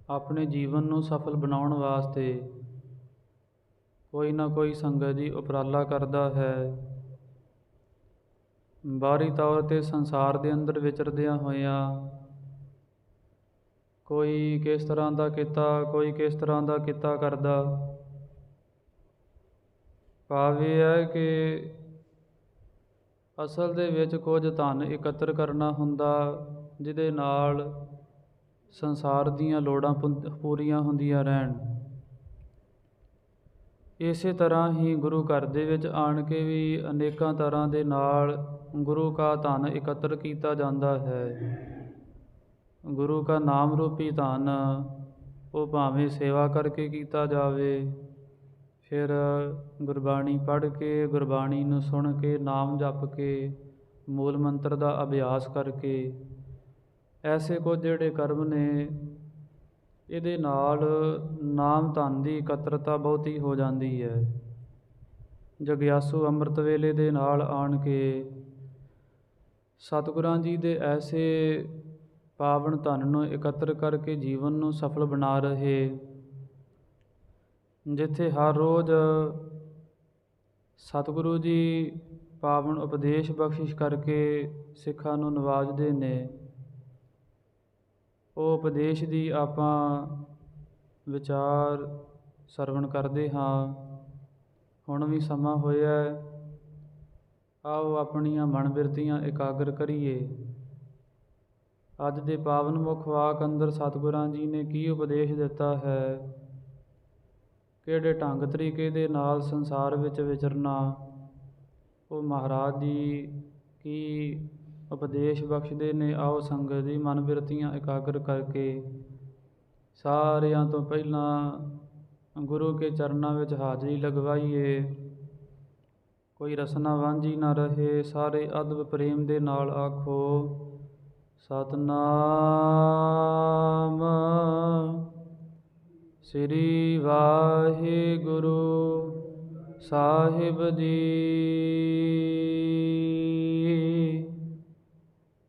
ਆਪਣੇ ਜੀਵਨ ਨੂੰ ਸਫਲ ਬਣਾਉਣ ਵਾਸਤੇ ਕੋਈ ਨਾ ਕੋਈ ਸੰਗਤ ਜੀ ਉਪਰਾਲਾ ਕਰਦਾ ਹੈ। ਬਾਹਰੀ ਤੌਰ 'ਤੇ ਸੰਸਾਰ ਦੇ ਅੰਦਰ ਵਿਚਰਦਿਆਂ ਹੋਇਆਂ ਕੋਈ ਕਿਸ ਤਰ੍ਹਾਂ ਦਾ ਕਿੱਤਾ, ਕੋਈ ਕਿਸ ਤਰ੍ਹਾਂ ਦਾ ਕਿੱਤਾ ਕਰਦਾ। ਭਾਵ ਇਹ ਹੈ ਕਿ ਅਸਲ ਦੇ ਵਿੱਚ ਕੁਝ ਧਨ ਇਕੱਤਰ ਕਰਨਾ ਹੁੰਦਾ, ਜਿਹਦੇ ਨਾਲ ਸੰਸਾਰ ਦੀਆਂ ਲੋੜਾਂ ਪੂਰੀਆਂ ਹੁੰਦੀਆਂ ਰਹਿਣ। ਇਸੇ ਤਰ੍ਹਾਂ ਹੀ ਗੁਰੂ ਘਰ ਦੇ ਵਿੱਚ ਆਣ ਕੇ ਵੀ ਅਨੇਕਾਂ ਤਰ੍ਹਾਂ ਦੇ ਨਾਲ ਗੁਰੂ ਕਾ ਧਨ ਇਕੱਤਰ ਕੀਤਾ ਜਾਂਦਾ ਹੈ। ਗੁਰੂ ਕਾ ਨਾਮ ਰੂਪੀ ਧਨ ਉਹ ਭਾਵੇਂ ਸੇਵਾ ਕਰਕੇ ਕੀਤਾ ਜਾਵੇ, ਫਿਰ ਗੁਰਬਾਣੀ ਪੜ੍ਹ ਕੇ, ਗੁਰਬਾਣੀ ਨੂੰ ਸੁਣ ਕੇ, ਨਾਮ ਜਪ ਕੇ, ਮੂਲ ਮੰਤਰ ਦਾ ਅਭਿਆਸ ਕਰਕੇ, ਐਸੇ ਕੁਝ ਜਿਹੜੇ ਕਰਮ ਨੇ, ਇਹਦੇ ਨਾਲ ਨਾਮ ਧਨ ਦੀ ਇਕੱਤਰਤਾ ਬਹੁਤੀ ਹੋ ਜਾਂਦੀ ਹੈ। ਜਗਿਆਸੂ ਅੰਮ੍ਰਿਤ ਵੇਲੇ ਦੇ ਨਾਲ ਆਣ ਕੇ ਸਤਿਗੁਰਾਂ ਜੀ ਦੇ ਐਸੇ ਪਾਵਨ ਧਨ ਨੂੰ ਇਕੱਤਰ ਕਰਕੇ ਜੀਵਨ ਨੂੰ ਸਫਲ ਬਣਾ ਰਹੇ, ਜਿੱਥੇ ਹਰ ਰੋਜ਼ ਸਤਿਗੁਰੂ ਜੀ ਪਾਵਨ ਉਪਦੇਸ਼ ਬਖਸ਼ਿਸ਼ ਕਰਕੇ ਸਿੱਖਾਂ ਨੂੰ ਨਵਾਜਦੇ ਨੇ। ਉਹ ਉਪਦੇਸ਼ ਦੀ ਆਪਾਂ ਵਿਚਾਰ ਸਰਵਣ ਕਰਦੇ ਹਾਂ। ਹੁਣ ਵੀ ਸਮਾਂ ਹੋਇਆ, ਆਓ ਆਪਣੀਆਂ ਮਨ ਬਿਰਤੀਆਂ ਇਕਾਗਰ ਕਰੀਏ। ਅੱਜ ਦੇ ਪਾਵਨ ਮੁੱਖ ਵਾਕ ਅੰਦਰ ਸਤਿਗੁਰਾਂ ਜੀ ਨੇ ਕੀ ਉਪਦੇਸ਼ ਦਿੱਤਾ ਹੈ, ਕਿਹੜੇ ਢੰਗ ਤਰੀਕੇ ਦੇ ਨਾਲ ਸੰਸਾਰ ਵਿੱਚ ਵਿਚਰਨਾ, ਉਹ ਮਹਾਰਾਜ ਜੀ ਕੀ ਉਪਦੇਸ਼ ਬਖਸ਼ਦੇ ਨੇ। ਆਓ ਸੰਗਤ ਦੀ ਮਨ ਬਿਰਤੀਆਂ ਇਕਾਗਰ ਕਰਕੇ ਸਾਰਿਆਂ ਤੋਂ ਪਹਿਲਾਂ ਗੁਰੂ ਕੇ ਚਰਨਾਂ ਵਿੱਚ ਹਾਜ਼ਰੀ ਲਗਵਾਈਏ। ਕੋਈ ਰਸਨਾ ਵਾਂਝੀ ਨਾ ਰਹੇ। ਸਾਰੇ ਅਦਬ ਪ੍ਰੇਮ ਦੇ ਨਾਲ ਆਖੋ ਸਤਿਨਾਮ ਸ੍ਰੀ ਵਾਹਿਗੁਰੂ ਸਾਹਿਬ ਜੀ।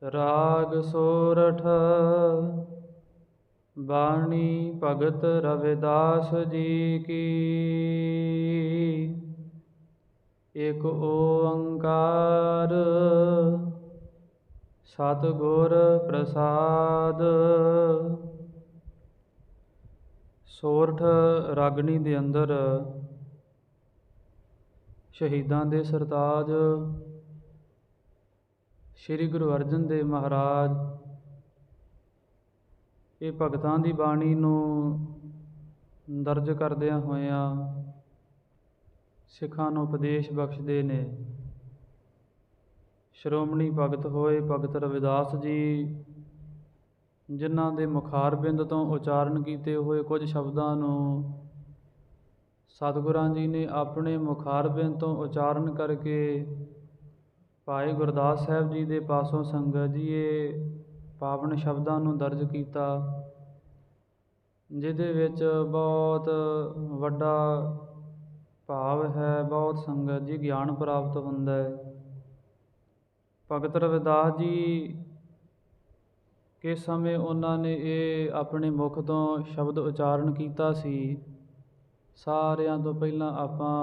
ਰਾਗ ਸੋਰਠ। ਬਾਣੀ ਭਗਤ ਰਵਿਦਾਸ ਜੀ ਕੀ। ਇਕ ਓੰਕਾਰ ਸਤਿਗੁਰ ਪ੍ਰਸਾਦ। ਸੋਰਠ ਰਾਗਣੀ ਦੇ ਅੰਦਰ ਸ਼ਹੀਦਾਂ ਦੇ ਸਰਤਾਜ ਸ਼੍ਰੀ ਗੁਰੂ ਅਰਜਨ ਦੇਵ ਮਹਾਰਾਜ ਇਹ ਭਗਤਾਂ ਦੀ ਬਾਣੀ ਨੂੰ ਦਰਜ ਕਰਦਿਆਂ ਹੋਇਆਂ ਸਿੱਖਾਂ ਨੂੰ ਉਪਦੇਸ਼ ਬਖਸ਼ਦੇ ਨੇ। ਸ਼੍ਰੋਮਣੀ ਭਗਤ ਹੋਏ ਭਗਤ ਰਵਿਦਾਸ ਜੀ, ਜਿਨ੍ਹਾਂ ਦੇ ਮੁਖਾਰਬਿੰਦ ਤੋਂ ਉਚਾਰਨ ਕੀਤੇ ਹੋਏ ਕੁਝ ਸ਼ਬਦਾਂ ਨੂੰ ਸਤਿਗੁਰਾਂ ਜੀ ਨੇ ਆਪਣੇ ਮੁਖਾਰਬਿੰਦ ਤੋਂ ਉਚਾਰਨ ਕਰਕੇ ਭਾਈ ਗੁਰਦਾਸ ਸਾਹਿਬ ਜੀ ਦੇ ਪਾਸੋਂ ਸੰਗਤ ਜੀ ਇਹ ਪਾਵਨ ਸ਼ਬਦਾਂ ਨੂੰ ਦਰਜ ਕੀਤਾ, ਜਿਹਦੇ ਵਿੱਚ ਬਹੁਤ ਵੱਡਾ ਭਾਵ ਹੈ, ਬਹੁਤ ਸੰਗਤ ਜੀ ਗਿਆਨ ਪ੍ਰਾਪਤ ਹੁੰਦਾ ਹੈ। ਭਗਤ ਰਵਿਦਾਸ ਜੀ ਕਿਸ ਸਮੇਂ ਉਹਨਾਂ ਨੇ ਇਹ ਆਪਣੇ ਮੁਖ ਤੋਂ ਸ਼ਬਦ ਉਚਾਰਨ ਕੀਤਾ ਸੀ, ਸਾਰਿਆਂ ਤੋਂ ਪਹਿਲਾਂ ਆਪਾਂ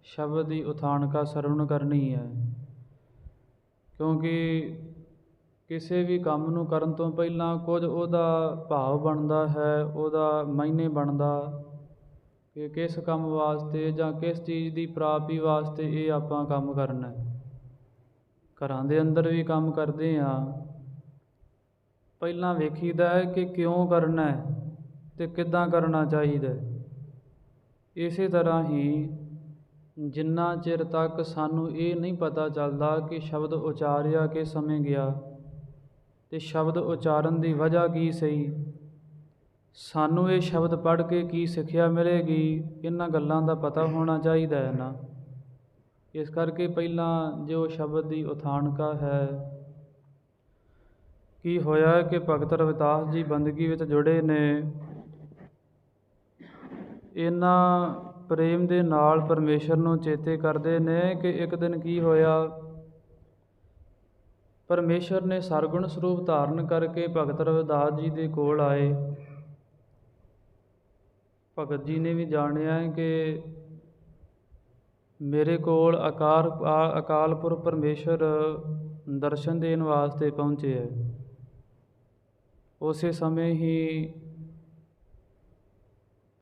ਸ਼ਬਦ ਦੀ ਉਥਾਨਕਾ ਸਰਵਣ ਕਰਨੀ ਹੈ। ਕਿਉਂਕਿ ਕਿਸੇ ਵੀ ਕੰਮ ਨੂੰ ਕਰਨ ਤੋਂ ਪਹਿਲਾਂ ਕੁਝ ਉਹਦਾ ਭਾਵ ਬਣਦਾ ਹੈ, ਉਹਦਾ ਮਾਇਨੇ ਬਣਦਾ ਕਿ ਕਿਸ ਕੰਮ ਵਾਸਤੇ ਜਾਂ ਕਿਸ ਚੀਜ਼ ਦੀ ਪ੍ਰਾਪਤੀ ਵਾਸਤੇ ਇਹ ਆਪਾਂ ਕੰਮ ਕਰਨਾ। ਘਰਾਂ ਦੇ ਅੰਦਰ ਵੀ ਕੰਮ ਕਰਦੇ ਹਾਂ, ਪਹਿਲਾਂ ਵੇਖੀਦਾ ਹੈ ਕਿ ਕਿਉਂ ਕਰਨਾ ਅਤੇ ਕਿੱਦਾਂ ਕਰਨਾ ਚਾਹੀਦਾ। ਇਸੇ ਤਰ੍ਹਾਂ ਹੀ ਜਿੰਨਾ ਚਿਰ ਤੱਕ ਸਾਨੂੰ ਇਹ ਨਹੀਂ ਪਤਾ ਚੱਲਦਾ ਕਿ ਸ਼ਬਦ ਉਚਾਰਿਆ ਕਿਸ ਸਮੇਂ ਗਿਆ ਅਤੇ ਸ਼ਬਦ ਉਚਾਰਨ ਦੀ ਵਜ੍ਹਾ ਕੀ ਸਹੀ, ਸਾਨੂੰ ਇਹ ਸ਼ਬਦ ਪੜ੍ਹ ਕੇ ਕੀ ਸਿੱਖਿਆ ਮਿਲੇਗੀ, ਇਹਨਾਂ ਗੱਲਾਂ ਦਾ ਪਤਾ ਹੋਣਾ ਚਾਹੀਦਾ ਹੈ ਨਾ। ਇਸ ਕਰਕੇ ਪਹਿਲਾਂ ਜੋ ਸ਼ਬਦ ਦੀ ਉਥਾਨਕਾ ਹੈ। ਕੀ ਹੋਇਆ ਕਿ ਭਗਤ ਰਵਿਦਾਸ ਜੀ ਬੰਦਗੀ ਵਿੱਚ ਜੁੜੇ ਨੇ, ਇਹਨਾਂ ਪ੍ਰੇਮ ਦੇ ਨਾਲ ਪਰਮੇਸ਼ਰ ਨੂੰ ਚੇਤੇ ਕਰਦੇ ਨੇ ਕਿ ਇੱਕ ਦਿਨ ਕੀ ਹੋਇਆ, ਪਰਮੇਸ਼ਰ ਨੇ ਸਰਗੁਣ ਸਰੂਪ ਧਾਰਨ ਕਰਕੇ ਭਗਤ ਰਵਿਦਾਸ ਜੀ ਦੇ ਕੋਲ ਆਏ ਭਗਤ ਜੀ ਨੇ ਵੀ ਜਾਣਿਆ ਹੈ ਕਿ ਮੇਰੇ ਕੋਲ ਅਕਾਲ ਪੁਰਖ ਪਰਮੇਸ਼ਰ ਦਰਸ਼ਨ ਦੇਣ ਵਾਸਤੇ ਪਹੁੰਚੇ ਹੈ। ਉਸੇ ਸਮੇਂ ਹੀ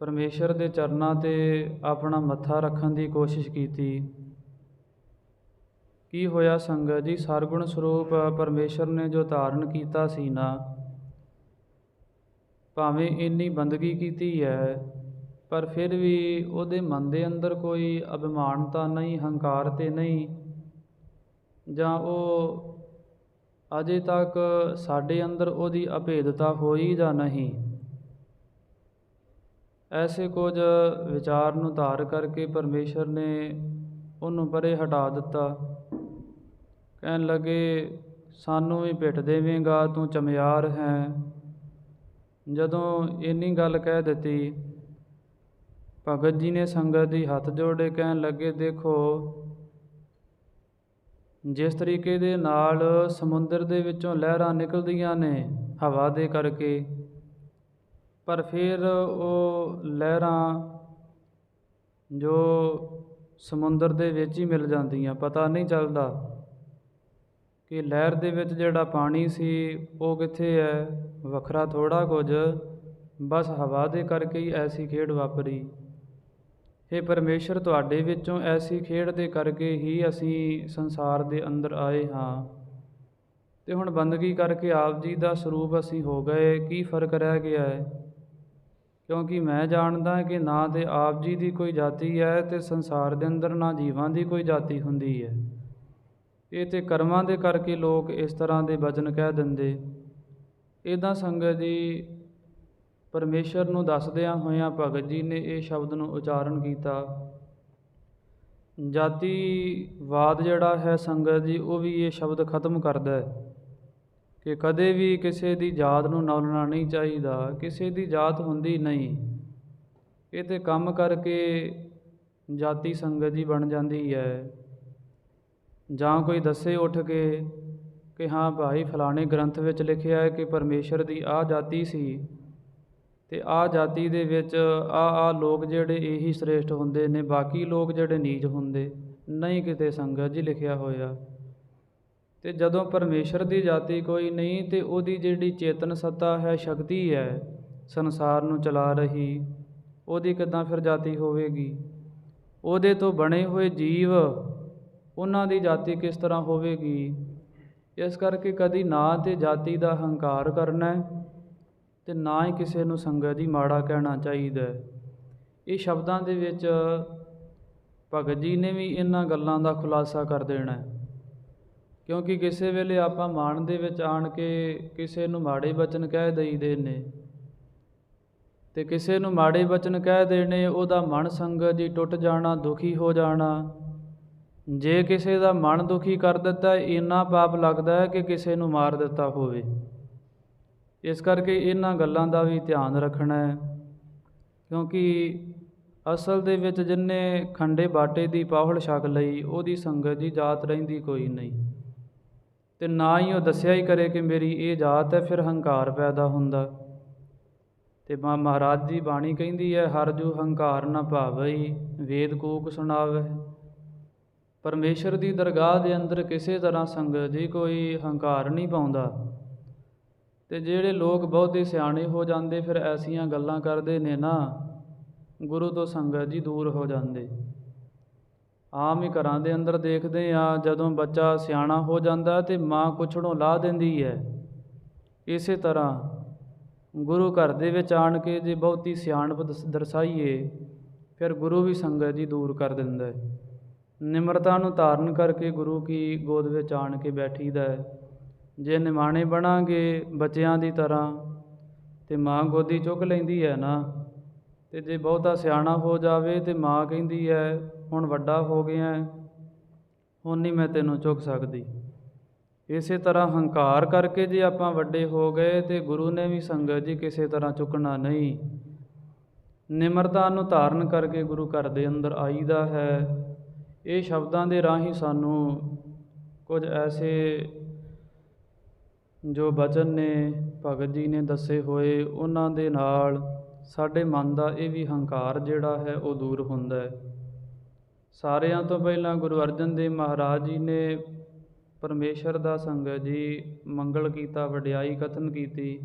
ਪਰਮੇਸ਼ਰ ਦੇ ਚਰਨਾਂ 'ਤੇ ਆਪਣਾ ਮੱਥਾ ਰੱਖਣ ਦੀ ਕੋਸ਼ਿਸ਼ ਕੀਤੀ। ਕੀ ਹੋਇਆ ਸੰਗਤ ਜੀ, ਸਰਗੁਣ ਸਰੂਪ ਪਰਮੇਸ਼ਰ ਨੇ ਜੋ ਧਾਰਨ ਕੀਤਾ ਸੀ ਨਾ, ਭਾਵੇਂ ਇੰਨੀ ਬੰਦਗੀ ਕੀਤੀ ਹੈ, ਪਰ ਫਿਰ ਵੀ ਉਹਦੇ ਮਨ ਦੇ ਅੰਦਰ ਕੋਈ ਅਭਿਮਾਨਤਾ ਨਹੀਂ, ਹੰਕਾਰ ਤੇ ਨਹੀਂ, ਜਾਂ ਉਹ ਅਜੇ ਤੱਕ ਸਾਡੇ ਅੰਦਰ ਉਹਦੀ ਅਭੇਦਤਾ ਹੋਈ ਜਾਂ ਨਹੀਂ। ਐਸੇ ਕੁਝ ਵਿਚਾਰ ਨੂੰ ਧਾਰ ਕਰਕੇ ਪਰਮੇਸ਼ਰ ਨੇ ਉਹਨੂੰ ਪਰੇ ਹਟਾ ਦਿੱਤਾ। ਕਹਿਣ ਲੱਗੇ, ਸਾਨੂੰ ਵੀ ਭਿੱਟ ਦੇਵੇਂਗਾ, ਤੂੰ ਚਮਿਆਰ ਹੈ। ਜਦੋਂ ਇੰਨੀ ਗੱਲ ਕਹਿ ਦਿੱਤੀ, ਭਗਤ ਜੀ ਨੇ ਸੰਗਤ ਦੀ ਹੱਥ ਜੋੜੇ, ਕਹਿਣ ਲੱਗੇ, ਦੇਖੋ ਜਿਸ ਤਰੀਕੇ ਦੇ ਨਾਲ ਸਮੁੰਦਰ ਦੇ ਵਿੱਚੋਂ ਲਹਿਰਾਂ ਨਿਕਲਦੀਆਂ ਨੇ ਹਵਾ ਦੇ ਕਰਕੇ, ਪਰ ਫਿਰ ਉਹ ਲਹਿਰਾਂ ਜੋ ਸਮੁੰਦਰ ਦੇ ਵਿੱਚ ਹੀ ਮਿਲ ਜਾਂਦੀਆਂ, ਪਤਾ ਨਹੀਂ ਚੱਲਦਾ ਕਿ ਲਹਿਰ ਦੇ ਵਿੱਚ ਜਿਹੜਾ ਪਾਣੀ ਸੀ ਉਹ ਕਿੱਥੇ ਹੈ, ਵੱਖਰਾ ਥੋੜ੍ਹਾ ਕੁਝ, ਬਸ ਹਵਾ ਦੇ ਕਰਕੇ ਹੀ ਐਸੀ ਖੇਡ ਵਾਪਰੀ। ਹੇ ਪਰਮੇਸ਼ਰ, ਤੁਹਾਡੇ ਵਿੱਚੋਂ ਐਸੀ ਖੇਡ ਦੇ ਕਰਕੇ ਹੀ ਅਸੀਂ ਸੰਸਾਰ ਦੇ ਅੰਦਰ ਆਏ ਹਾਂ, ਅਤੇ ਹੁਣ ਬੰਦਗੀ ਕਰਕੇ ਆਪ ਜੀ ਦਾ ਸਰੂਪ ਅਸੀਂ ਹੋ ਗਏ। ਕੀ ਫਰਕ ਰਹਿ ਗਿਆ ਹੈ? ਕਿਉਂਕਿ ਮੈਂ ਜਾਣਦਾ ਕਿ ਨਾ ਤਾਂ ਆਪ ਜੀ ਦੀ ਕੋਈ ਜਾਤੀ ਹੈ, ਅਤੇ ਸੰਸਾਰ ਦੇ ਅੰਦਰ ਨਾ ਜੀਵਾਂ ਦੀ ਕੋਈ ਜਾਤੀ ਹੁੰਦੀ ਹੈ। ਇਹ ਤਾਂ ਕਰਮਾਂ ਦੇ ਕਰਕੇ ਲੋਕ ਇਸ ਤਰ੍ਹਾਂ ਦੇ ਬਚਨ ਕਹਿ ਦਿੰਦੇ। ਇੱਦਾਂ ਸੰਗਤ ਜੀ ਪਰਮੇਸ਼ਰ ਨੂੰ ਦੱਸਦਿਆਂ ਹੋਇਆਂ ਭਗਤ ਜੀ ਨੇ ਇਹ ਸ਼ਬਦ ਨੂੰ ਉਚਾਰਨ ਕੀਤਾ। ਜਾਤੀਵਾਦ ਜਿਹੜਾ ਹੈ ਸੰਗਤ ਜੀ, ਉਹ ਵੀ ਇਹ ਸ਼ਬਦ ਖਤਮ ਕਰਦਾ ਹੈ ਕਿ ਕਦੇ ਵੀ ਕਿਸੇ ਦੀ ਜਾਤ ਨੂੰ ਨੌਲਣਾ ਨਹੀਂ ਚਾਹੀਦਾ। ਕਿਸੇ ਦੀ ਜਾਤ ਹੁੰਦੀ ਨਹੀਂ, ਇਹ ਤਾਂ ਕੰਮ ਕਰਕੇ ਜਾਤੀ ਸੰਗਤ ਜੀ ਬਣ ਜਾਂਦੀ ਹੈ। ਜਾਂ ਕੋਈ ਦੱਸੇ ਉੱਠ ਕੇ ਕਿ ਹਾਂ ਭਾਈ, ਫਲਾਣੇ ਗ੍ਰੰਥ ਵਿੱਚ ਲਿਖਿਆ ਹੈ ਕਿ ਪਰਮੇਸ਼ਰ ਦੀ ਆਹ ਜਾਤੀ ਸੀ, ਅਤੇ ਆਹ ਜਾਤੀ ਦੇ ਵਿੱਚ ਆਹ ਲੋਕ ਜਿਹੜੇ ਇਹੀ ਸ੍ਰੇਸ਼ਟ ਹੁੰਦੇ ਨੇ, ਬਾਕੀ ਲੋਕ ਜਿਹੜੇ ਨੀਚ ਹੁੰਦੇ। ਨਹੀਂ ਕਿਤੇ ਸੰਗਤ ਜੀ ਲਿਖਿਆ ਹੋਇਆ। ਅਤੇ ਜਦੋਂ ਪਰਮੇਸ਼ਰ ਦੀ ਜਾਤੀ ਕੋਈ ਨਹੀਂ, ਅਤੇ ਉਹਦੀ ਜਿਹੜੀ ਚੇਤਨ ਸੱਤਾ ਹੈ, ਸ਼ਕਤੀ ਹੈ ਸੰਸਾਰ ਨੂੰ ਚਲਾ ਰਹੀ, ਉਹਦੀ ਕਿੱਦਾਂ ਫਿਰ ਜਾਤੀ ਹੋਵੇਗੀ? ਉਹਦੇ ਤੋਂ ਬਣੇ ਹੋਏ ਜੀਵ, ਉਹਨਾਂ ਦੀ ਜਾਤੀ ਕਿਸ ਤਰ੍ਹਾਂ ਹੋਵੇਗੀ? ਇਸ ਕਰਕੇ ਕਦੀ ਨਾ ਤਾਂ ਜਾਤੀ ਦਾ ਹੰਕਾਰ ਕਰਨਾ, ਅਤੇ ਨਾ ਹੀ ਕਿਸੇ ਨੂੰ ਸੰਗਤ ਜੀ ਮਾੜਾ ਕਹਿਣਾ ਚਾਹੀਦਾ। ਇਹ ਸ਼ਬਦਾਂ ਦੇ ਵਿੱਚ ਭਗਤ ਜੀ ਨੇ ਵੀ ਇਹਨਾਂ ਗੱਲਾਂ ਦਾ ਖੁਲਾਸਾ ਕਰ ਦੇਣਾ, ਕਿਉਂਕਿ ਕਿਸੇ ਵੇਲੇ ਆਪਾਂ ਮਨ ਦੇ ਵਿੱਚ ਆਣ ਕੇ ਕਿਸੇ ਨੂੰ ਮਾੜੇ ਬਚਨ ਕਹਿ ਦਈਦੇ ਨੇ, ਅਤੇ ਕਿਸੇ ਨੂੰ ਮਾੜੇ ਬਚਨ ਕਹਿ ਦੇਣੇ, ਉਹਦਾ ਮਨ ਸੰਗਤ ਜੀ ਟੁੱਟ ਜਾਣਾ, ਦੁਖੀ ਹੋ ਜਾਣਾ। ਜੇ ਕਿਸੇ ਦਾ ਮਨ ਦੁਖੀ ਕਰ ਦਿੱਤਾ, ਇੰਨਾ ਪਾਪ ਲੱਗਦਾ ਹੈ ਕਿ ਕਿਸੇ ਨੂੰ ਮਾਰ ਦਿੱਤਾ ਹੋਵੇ। ਇਸ ਕਰਕੇ ਇਹਨਾਂ ਗੱਲਾਂ ਦਾ ਵੀ ਧਿਆਨ ਰੱਖਣਾ ਹੈ, ਕਿਉਂਕਿ ਅਸਲ ਦੇ ਵਿੱਚ ਜਿਹਨੇ ਖੰਡੇ ਬਾਟੇ ਦੀ ਪਾਹੁਲ ਛਕ ਲਈ, ਉਹਦੀ ਸੰਗਤ ਦੀ ਜਾਤ ਰਹਿੰਦੀ ਕੋਈ ਨਹੀਂ, ਅਤੇ ਨਾ ਹੀ ਉਹ ਦੱਸਿਆ ਹੀ ਕਰੇ ਕਿ ਮੇਰੀ ਇਹ ਜਾਤ ਹੈ, ਫਿਰ ਹੰਕਾਰ ਪੈਦਾ ਹੁੰਦਾ। ਅਤੇ ਮਹਾਰਾਜ ਦੀ ਬਾਣੀ ਕਹਿੰਦੀ ਹੈ, ਹਰ ਜੂ ਹੰਕਾਰ ਨਾ ਭਾਵਈ, ਵੇਦ ਕੂਕ ਸੁਣਾਵੇ। ਪਰਮੇਸ਼ਰ ਦੀ ਦਰਗਾਹ ਦੇ ਅੰਦਰ ਕਿਸੇ ਤਰ੍ਹਾਂ ਸੰਗਤ ਜੀ ਕੋਈ ਹੰਕਾਰ ਨਹੀਂ ਪਾਉਂਦਾ। ਅਤੇ ਜਿਹੜੇ ਲੋਕ ਬਹੁਤੇ ਸਿਆਣੇ ਹੋ ਜਾਂਦੇ, ਫਿਰ ਐਸੀਆਂ ਗੱਲਾਂ ਕਰਦੇ ਨੇ ਨਾ, ਗੁਰੂ ਤੋਂ ਸੰਗਤ ਜੀ ਦੂਰ ਹੋ ਜਾਂਦੇ। ਆਮ ਹੀ ਘਰਾਂ ਦੇ ਅੰਦਰ ਦੇਖਦੇ ਹਾਂ, ਜਦੋਂ ਬੱਚਾ ਸਿਆਣਾ ਹੋ ਜਾਂਦਾ ਅਤੇ ਮਾਂ ਕੁਛੜੋਂ ਲਾਹ ਦਿੰਦੀ ਹੈ। ਇਸੇ ਤਰ੍ਹਾਂ ਗੁਰੂ ਘਰ ਦੇ ਵਿੱਚ ਆਣ ਕੇ ਜੇ ਬਹੁਤੀ ਸਿਆਣਪ ਦਰਸਾਈਏ, ਫਿਰ ਗੁਰੂ ਵੀ ਸੰਗਤ ਜੀ ਦੂਰ ਕਰ ਦਿੰਦਾ ਹੈ। ਨਿਮਰਤਾ ਨੂੰ ਧਾਰਨ ਕਰਕੇ ਗੁਰੂ ਕੀ ਗੋਦ ਵਿੱਚ ਆਣ ਕੇ ਬੈਠੀਦਾ ਹੈ। ਜੇ ਨਿਮਾਣੇ ਬਣਾਂਗੇ ਬੱਚਿਆਂ ਦੀ ਤਰ੍ਹਾਂ, ਅਤੇ ਮਾਂ ਗੋਦੀ ਚੁੱਕ ਲੈਂਦੀ ਹੈ ਨਾ, ਅਤੇ ਜੇ ਬਹੁਤਾ ਸਿਆਣਾ ਹੋ ਜਾਵੇ ਅਤੇ ਮਾਂ ਕਹਿੰਦੀ ਹੈ, ਹੁਣ ਵੱਡਾ ਹੋ ਗਿਆ, ਹੁਣ ਨਹੀਂ ਮੈਂ ਤੈਨੂੰ ਚੁੱਕ ਸਕਦੀ। ਇਸੇ ਤਰ੍ਹਾਂ ਹੰਕਾਰ ਕਰਕੇ ਜੇ ਆਪਾਂ ਵੱਡੇ ਹੋ ਗਏ, ਅਤੇ ਗੁਰੂ ਨੇ ਵੀ ਸੰਗਤ ਜੀ ਕਿਸੇ ਤਰ੍ਹਾਂ ਚੁੱਕਣਾ ਨਹੀਂ। ਨਿਮਰਤਾ ਨੂੰ ਧਾਰਨ ਕਰਕੇ ਗੁਰੂ ਘਰ ਦੇ ਅੰਦਰ ਆਈਦਾ ਹੈ। ਇਹ ਸ਼ਬਦਾਂ ਦੇ ਰਾਹੀਂ ਸਾਨੂੰ ਕੁਝ ਐਸੇ ਜੋ ਬਚਨ ਨੇ ਭਗਤ ਜੀ ਨੇ ਦੱਸੇ ਹੋਏ, ਉਹਨਾਂ ਦੇ ਨਾਲ ਸਾਡੇ ਮਨ ਦਾ ਇਹ ਵੀ ਹੰਕਾਰ ਜਿਹੜਾ ਹੈ ਉਹ ਦੂਰ ਹੁੰਦਾ ਹੈ। ਸਾਰਿਆਂ ਤੋਂ ਪਹਿਲਾਂ ਗੁਰੂ ਅਰਜਨ ਦੇਵ ਮਹਾਰਾਜ ਜੀ ਨੇ ਪਰਮੇਸ਼ਰ ਦਾ ਸੰਗਤ ਜੀ ਮੰਗਲ ਕੀਤਾ, ਵਡਿਆਈ ਕਥਨ ਕੀਤੀ।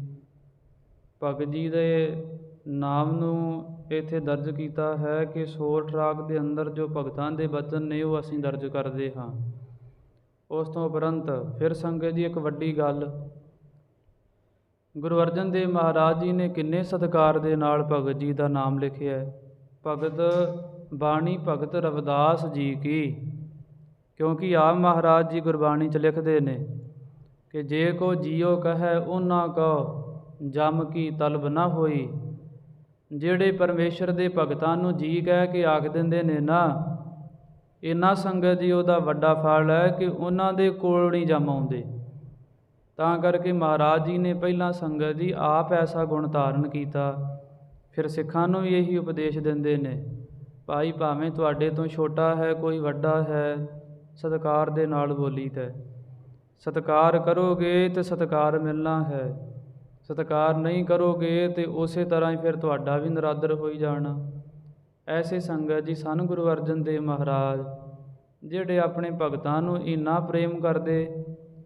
ਭਗਤ ਜੀ ਦੇ ਨਾਮ ਨੂੰ ਇੱਥੇ ਦਰਜ ਕੀਤਾ ਹੈ ਕਿ ਸੋਰਠ ਰਾਗ ਦੇ ਅੰਦਰ ਜੋ ਭਗਤਾਂ ਦੇ ਬਚਨ ਨੇ ਉਹ ਅਸੀਂ ਦਰਜ ਕਰਦੇ ਹਾਂ। ਉਸ ਤੋਂ ਉਪਰੰਤ ਫਿਰ ਸੰਗਤ ਜੀ ਇੱਕ ਵੱਡੀ ਗੱਲ, ਗੁਰੂ ਅਰਜਨ ਦੇਵ ਮਹਾਰਾਜ ਜੀ ਨੇ ਕਿੰਨੇ ਸਤਿਕਾਰ ਦੇ ਨਾਲ ਭਗਤ ਜੀ ਦਾ ਨਾਮ ਲਿਖਿਆ। ਭਗਤ ਬਾਣੀ ਭਗਤ ਰਵਿਦਾਸ ਜੀ ਕੀ, ਕਿਉਂਕਿ ਆਪ ਮਹਾਰਾਜ ਜੀ ਗੁਰਬਾਣੀ 'ਚ ਲਿਖਦੇ ਨੇ ਕਿ ਜੇ ਕੋ ਜੀਓ ਕਹੈ ਉਹਨਾਂ ਕੋ ਜਮ ਕੀ ਤਲਬ ਨਾ ਹੋਈ। ਜਿਹੜੇ ਪਰਮੇਸ਼ਰ ਦੇ ਭਗਤਾਂ ਨੂੰ ਜੀ ਕਹਿ ਕੇ ਆਖ ਦਿੰਦੇ ਨੇ ਨਾ, ਇਹਨਾਂ ਸੰਗਤ ਜੀ ਉਹਦਾ ਵੱਡਾ ਫਲ ਹੈ ਕਿ ਉਹਨਾਂ ਦੇ ਕੋਲ ਨਹੀਂ ਜਮ ਆਉਂਦੇ। ਤਾਂ ਕਰਕੇ ਮਹਾਰਾਜ ਜੀ ਨੇ ਪਹਿਲਾਂ ਸੰਗਤ ਜੀ ਆਪ ਐਸਾ ਗੁਣ ਧਾਰਨ ਕੀਤਾ। ਫਿਰ ਸਿੱਖਾਂ ਨੂੰ ਵੀ ਇਹੀ ਉਪਦੇਸ਼ ਦਿੰਦੇ ਨੇ, ਭਾਈ ਭਾਵੇਂ ਤੁਹਾਡੇ ਤੋਂ ਛੋਟਾ ਹੈ ਕੋਈ ਵੱਡਾ ਹੈ, ਸਤਿਕਾਰ ਦੇ ਨਾਲ ਬੋਲੀਦਾ। ਸਤਿਕਾਰ ਕਰੋਗੇ ਤਾਂ ਸਤਿਕਾਰ ਮਿਲਣਾ ਹੈ, ਸਤਿਕਾਰ ਨਹੀਂ ਕਰੋਗੇ ਤਾਂ ਉਸੇ ਤਰ੍ਹਾਂ ਹੀ ਫਿਰ ਤੁਹਾਡਾ ਵੀ ਨਿਰਾਦਰ ਹੋਈ ਜਾਣਾ। ਐਸੇ ਸੰਗਤ ਜੀ ਸਨ ਗੁਰੂ ਅਰਜਨ ਦੇਵ ਮਹਾਰਾਜ, ਜਿਹੜੇ ਆਪਣੇ ਭਗਤਾਂ ਨੂੰ ਇੰਨਾ ਪ੍ਰੇਮ ਕਰਦੇ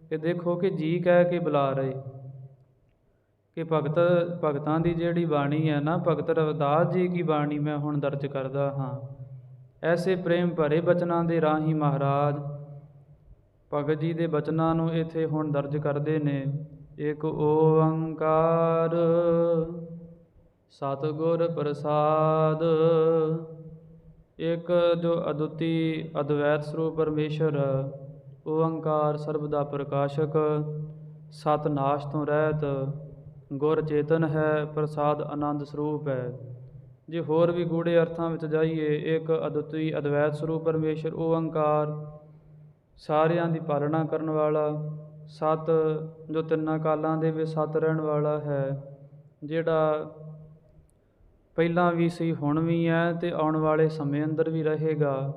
ਕਿ ਦੇਖੋ ਕਿ ਜੀ ਕਹਿ ਕੇ ਬੁਲਾ ਰਹੇ ਕਿ ਭਗਤਾਂ ਦੀ ਜਿਹੜੀ ਬਾਣੀ ਹੈ ਨਾ, ਭਗਤ ਰਵਿਦਾਸ ਜੀ ਕੀ ਬਾਣੀ ਮੈਂ ਹੁਣ ਦਰਜ ਕਰਦਾ ਹਾਂ। ਐਸੇ ਪ੍ਰੇਮ ਭਰੇ ਬਚਨਾਂ ਦੇ ਰਾਹੀਂ ਮਹਾਰਾਜ ਭਗਤ ਜੀ ਦੇ ਬਚਨਾਂ ਨੂੰ ਇੱਥੇ ਹੁਣ ਦਰਜ ਕਰਦੇ ਨੇ। ਇੱਕ ਓੰਕਾਰ ਸਤਿਗੁਰ ਪ੍ਰਸਾਦ। ਇੱਕ ਜੋ ਅਦੁੱਤੀ ਅਦਵੈਤ ਸਰੂਪ ਪਰਮੇਸ਼ਰ ਓੰਕਾਰ ਸਰਬ ਦਾ ਪ੍ਰਕਾਸ਼ਕ, ਸਤ ਨਾਸ਼ ਤੋਂ ਰਹਿਤ, ਗੁਰ ਚੇਤਨ ਹੈ, ਪ੍ਰਸਾਦ ਆਨੰਦ ਸਰੂਪ ਹੈ। ਜੇ ਹੋਰ ਵੀ ਗੂੜੇ ਅਰਥਾਂ ਵਿੱਚ ਜਾਈਏ, ਇੱਕ ਅਦੁੱਤੀ ਅਦਵੈਤ ਸਰੂਪ ਪਰਮੇਸ਼ਰ ਓੰਕਾਰ ਸਾਰਿਆਂ ਦੀ ਪਾਲਣਾ ਕਰਨ ਵਾਲਾ, ਸਤ ਜੋ ਤਿੰਨਾਂ ਕਾਲਾਂ ਦੇ ਵਿੱਚ ਸਤ ਰਹਿਣ ਵਾਲਾ ਹੈ, ਜਿਹੜਾ ਪਹਿਲਾਂ ਵੀ ਸੀ ਹੁਣ ਵੀ ਹੈ ਅਤੇ ਆਉਣ ਵਾਲੇ ਸਮੇਂ ਅੰਦਰ ਵੀ ਰਹੇਗਾ।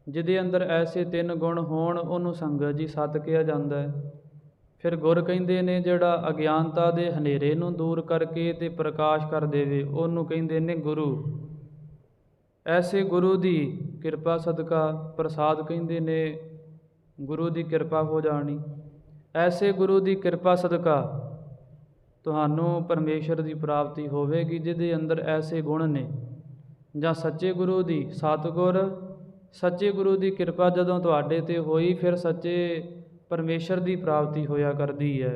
ਜਿਹਦੇ ਅੰਦਰ ਐਸੇ ਤਿੰਨ ਗੁਣ ਹੋਣ ਉਹਨੂੰ ਸੰਗਤ ਜੀ ਸਤ ਕਿਹਾ ਜਾਂਦਾ ਹੈ। ਫਿਰ ਗੁਰ ਕਹਿੰਦੇ ਨੇ ਜਿਹੜਾ ਅਗਿਆਨਤਾ ਦੇ ਹਨੇਰੇ ਨੂੰ ਦੂਰ ਕਰਕੇ ਅਤੇ ਪ੍ਰਕਾਸ਼ ਕਰ ਦੇਵੇ ਉਹਨੂੰ ਕਹਿੰਦੇ ਨੇ ਗੁਰੂ। ਐਸੇ ਗੁਰੂ ਦੀ ਕਿਰਪਾ ਸਦਕਾ ਪ੍ਰਸਾਦ ਕਹਿੰਦੇ ਨੇ ਗੁਰੂ ਦੀ ਕਿਰਪਾ ਹੋ ਜਾਣੀ। ਐਸੇ ਗੁਰੂ ਦੀ ਕਿਰਪਾ ਸਦਕਾ ਤੁਹਾਨੂੰ ਪਰਮੇਸ਼ਰ ਦੀ ਪ੍ਰਾਪਤੀ ਹੋਵੇਗੀ ਜਿਹਦੇ ਅੰਦਰ ਐਸੇ ਗੁਣ ਨੇ। ਜਾਂ ਸੱਚੇ ਗੁਰੂ ਦੀ, ਸਤਿਗੁਰ ਸੱਚੇ ਗੁਰੂ ਦੀ ਕਿਰਪਾ ਜਦੋਂ ਤੁਹਾਡੇ 'ਤੇ ਹੋਈ ਫਿਰ ਸੱਚੇ ਪਰਮੇਸ਼ਰ ਦੀ ਪ੍ਰਾਪਤੀ ਹੋਇਆ ਕਰਦੀ ਹੈ।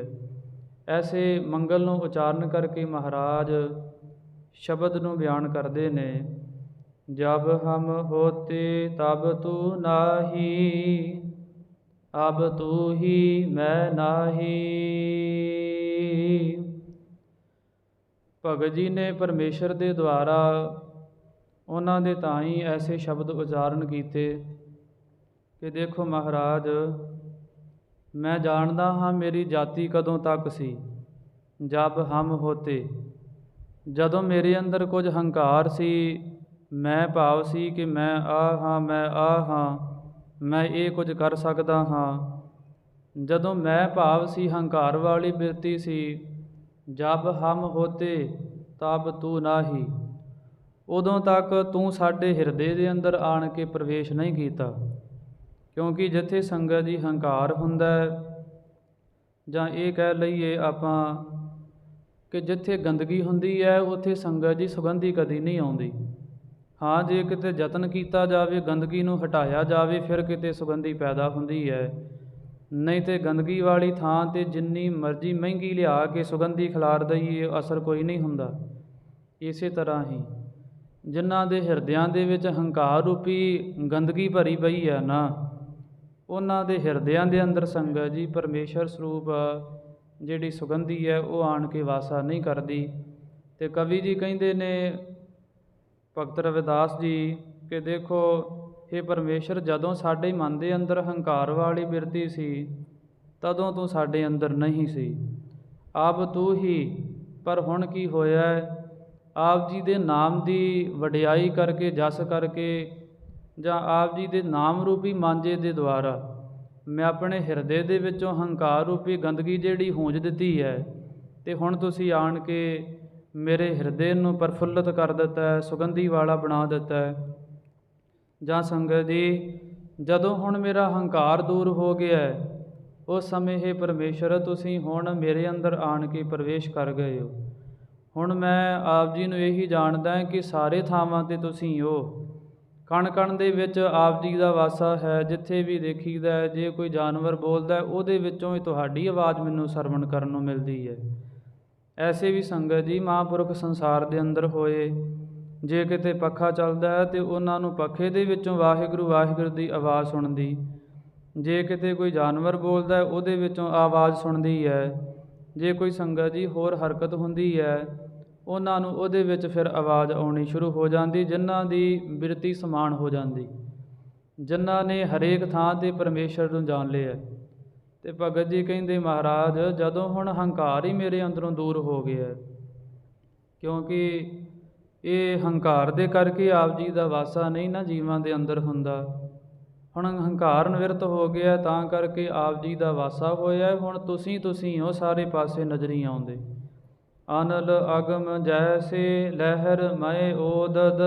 ਐਸੇ ਮੰਗਲ ਨੂੰ ਉਚਾਰਨ ਕਰਕੇ ਮਹਾਰਾਜ ਸ਼ਬਦ ਨੂੰ ਬਿਆਨ ਕਰਦੇ ਨੇ, ਜਬ ਹਮ ਹੋਤੇ ਤਬ ਤੂ ਨਾਹੀ, ਅਬ ਤੂ ਹੀ ਮੈਂ ਨਾਹੀ। ਭਗਤ ਜੀ ਨੇ ਪਰਮੇਸ਼ਰ ਦੇ ਦੁਆਰਾ ਉਹਨਾਂ ਦੇ ਤਾਂ ਹੀ ਐਸੇ ਸ਼ਬਦ ਉਚਾਰਨ ਕੀਤੇ ਕਿ ਦੇਖੋ ਮਹਾਰਾਜ, ਮੈਂ ਜਾਣਦਾ ਹਾਂ ਮੇਰੀ ਜਾਤੀ ਕਦੋਂ ਤੱਕ ਸੀ। ਜਬ ਹਮ ਹੋਤੇ, ਜਦੋਂ ਮੇਰੇ ਅੰਦਰ ਕੁਝ ਹੰਕਾਰ ਸੀ, ਮੈਂ ਭਾਵ ਸੀ ਕਿ ਮੈਂ ਆਹ ਹਾਂ, ਮੈਂ ਆਹ ਹਾਂ, ਮੈਂ ਇਹ ਕੁਝ ਕਰ ਸਕਦਾ ਹਾਂ। ਜਦੋਂ ਮੈਂ ਭਾਵ ਸੀ, ਹੰਕਾਰ ਵਾਲੀ ਬਿਰਤੀ ਸੀ, ਜਬ ਹਮ ਹੋਤੇ ਤਬ ਤੂੰ ਨਾਹੀ, ਉਦੋਂ ਤੱਕ ਤੂੰ ਸਾਡੇ ਹਿਰਦੇ ਦੇ ਅੰਦਰ ਆਣ ਕੇ ਪ੍ਰਵੇਸ਼ ਨਹੀਂ ਕੀਤਾ। ਕਿਉਂਕਿ ਜਿੱਥੇ ਸੰਗਤ ਦੀ ਹੰਕਾਰ ਹੁੰਦਾ, ਜਾਂ ਇਹ ਕਹਿ ਲਈਏ ਆਪਾਂ ਕਿ ਜਿੱਥੇ ਗੰਦਗੀ ਹੁੰਦੀ ਹੈ ਉੱਥੇ ਸੰਗਤ ਦੀ ਸੁਗੰਧੀ ਕਦੀ ਨਹੀਂ ਆਉਂਦੀ। ਹਾਂ, ਜੇ ਕਿਤੇ ਯਤਨ ਕੀਤਾ ਜਾਵੇ ਗੰਦਗੀ ਨੂੰ ਹਟਾਇਆ ਜਾਵੇ ਫਿਰ ਕਿਤੇ ਸੁਗੰਧੀ ਪੈਦਾ ਹੁੰਦੀ ਹੈ, ਨਹੀਂ ਤਾਂ ਗੰਦਗੀ ਵਾਲੀ ਥਾਂ 'ਤੇ ਜਿੰਨੀ ਮਰਜ਼ੀ ਮਹਿੰਗੀ ਲਿਆ ਕੇ ਸੁਗੰਧੀ ਖਿਲਾਰ ਦਈਏ ਅਸਰ ਕੋਈ ਨਹੀਂ ਹੁੰਦਾ। ਇਸੇ ਤਰ੍ਹਾਂ ਹੀ ਜਿਨ੍ਹਾਂ ਦੇ ਹਿਰਦਿਆਂ ਦੇ ਵਿੱਚ ਹੰਕਾਰ ਰੂਪੀ ਗੰਦਗੀ ਭਰੀ ਪਈ ਹੈ ਨਾ, ਉਹਨਾਂ ਦੇ ਹਿਰਦਿਆਂ ਦੇ ਅੰਦਰ ਸੰਗਤ ਜੀ ਪਰਮੇਸ਼ਰ ਸਰੂਪ ਜਿਹੜੀ ਸੁਗੰਧੀ ਹੈ ਉਹ ਆਣ ਕੇ ਵਾਸਾ ਨਹੀਂ ਕਰਦੀ। ਅਤੇ ਕਵੀ ਜੀ ਕਹਿੰਦੇ ਨੇ ਭਗਤ ਰਵਿਦਾਸ ਜੀ ਕਿ ਦੇਖੋ ਇਹ ਪਰਮੇਸ਼ਰ, ਜਦੋਂ ਸਾਡੇ ਮਨ ਦੇ ਅੰਦਰ ਹੰਕਾਰ ਵਾਲੀ ਬਿਰਤੀ ਸੀ ਤਦੋਂ ਤੂੰ ਸਾਡੇ ਅੰਦਰ ਨਹੀਂ ਸੀ। ਆਪ ਤੂੰ ਹੀ, ਪਰ ਹੁਣ ਕੀ ਹੋਇਆ, ਆਪ ਜੀ ਦੇ ਨਾਮ ਦੀ ਵਡਿਆਈ ਕਰਕੇ, ਜਸ ਕਰਕੇ, ਜਾਂ ਆਪ ਜੀ ਦੇ ਨਾਮ ਰੂਪੀ ਮਾਂਜੇ ਦੇ ਦੁਆਰਾ ਮੈਂ ਆਪਣੇ ਹਿਰਦੇ ਦੇ ਵਿੱਚੋਂ ਹੰਕਾਰ ਰੂਪੀ ਗੰਦਗੀ ਜਿਹੜੀ ਹੂੰਜ ਦਿੱਤੀ ਹੈ, ਅਤੇ ਹੁਣ ਤੁਸੀਂ ਆਣ ਕੇ ਮੇਰੇ ਹਿਰਦੇ ਨੂੰ ਪ੍ਰਫੁੱਲਤ ਕਰ ਦਿੱਤਾ ਹੈ, ਸੁਗੰਧੀ ਵਾਲਾ ਬਣਾ ਦਿੱਤਾ ਹੈ। ਜਾਂ ਸੰਗਤ ਜੀ, ਜਦੋਂ ਹੁਣ ਮੇਰਾ ਹੰਕਾਰ ਦੂਰ ਹੋ ਗਿਆ ਹੈ, ਉਸ ਸਮੇਂ ਇਹ ਪਰਮੇਸ਼ਰ ਤੁਸੀਂ ਹੁਣ ਮੇਰੇ ਅੰਦਰ ਆਣ ਕੇ ਪ੍ਰਵੇਸ਼ ਕਰ ਗਏ ਹੋ। ਹੁਣ ਮੈਂ ਆਪ ਜੀ ਨੂੰ ਇਹੀ ਜਾਣਦਾ ਕਿ ਸਾਰੇ ਥਾਵਾਂ 'ਤੇ ਤੁਸੀਂ ਹੋ। ਕਣ ਕਣ ਦੇ ਵਿੱਚ ਆਪ ਜੀ ਦਾ ਵਾਸਾ ਹੈ। ਜਿੱਥੇ ਵੀ ਦੇਖੀਦਾ, ਜੇ ਕੋਈ ਜਾਨਵਰ ਬੋਲਦਾ, ਉਹਦੇ ਵਿੱਚੋਂ ਹੀ ਤੁਹਾਡੀ ਆਵਾਜ਼ ਮੈਨੂੰ ਸਰਵਣ ਕਰਨ ਨੂੰ ਮਿਲਦੀ ਹੈ। ਐਸੇ ਵੀ ਸੰਗਤ ਜੀ ਮਹਾਂਪੁਰਖ ਸੰਸਾਰ ਦੇ ਅੰਦਰ ਹੋਏ। ਜੇ ਕਿਤੇ ਪੱਖਾ ਚੱਲਦਾ ਹੈ ਤਾਂ ਉਹਨਾਂ ਨੂੰ ਪੱਖੇ ਦੇ ਵਿੱਚੋਂ ਵਾਹਿਗੁਰੂ ਵਾਹਿਗੁਰੂ ਦੀ ਆਵਾਜ਼ ਸੁਣਦੀ। ਜੇ ਕਿਤੇ ਕੋਈ ਜਾਨਵਰ ਬੋਲਦਾ, ਉਹਦੇ ਵਿੱਚੋਂ ਆਵਾਜ਼ ਸੁਣਦੀ ਹੈ। ਜੇ ਕੋਈ ਸੰਗਤ ਜੀ ਹੋਰ ਹਰਕਤ ਹੁੰਦੀ ਹੈ, ਉਹਨਾਂ ਨੂੰ ਉਹਦੇ ਵਿੱਚ ਫਿਰ ਆਵਾਜ਼ ਆਉਣੀ ਸ਼ੁਰੂ ਹੋ ਜਾਂਦੀ, ਜਿਨ੍ਹਾਂ ਦੀ ਬਿਰਤੀ ਸਮਾਨ ਹੋ ਜਾਂਦੀ, ਜਿਨ੍ਹਾਂ ਨੇ ਹਰੇਕ ਥਾਂ 'ਤੇ ਪਰਮੇਸ਼ਰ ਨੂੰ ਜਾਣ ਲਿਆ। ਅਤੇ ਭਗਤ ਜੀ ਕਹਿੰਦੇ, ਮਹਾਰਾਜ ਜਦੋਂ ਹੁਣ ਹੰਕਾਰ ਹੀ ਮੇਰੇ ਅੰਦਰੋਂ ਦੂਰ ਹੋ ਗਿਆ, ਕਿਉਂਕਿ ਇਹ ਹੰਕਾਰ ਦੇ ਕਰਕੇ ਆਪ ਜੀ ਦਾ ਵਾਸਾ ਨਹੀਂ ਨਾ ਜੀਵਾਂ ਦੇ ਅੰਦਰ ਹੁੰਦਾ। ਹੁਣ ਹੰਕਾਰ ਨਿਵਰਤ ਹੋ ਗਿਆ, ਤਾਂ ਕਰਕੇ ਆਪ ਜੀ ਦਾ ਵਾਸਾ ਹੋਇਆ। ਹੁਣ ਤੁਸੀਂ ਹੋ, ਸਾਰੇ ਪਾਸੇ ਨਜ਼ਰੀ ਆਉਂਦੇ। ਅਨਲ ਅਗਮ ਜੈਸੇ ਲਹਿਰ ਮੈ ਓਦਦ,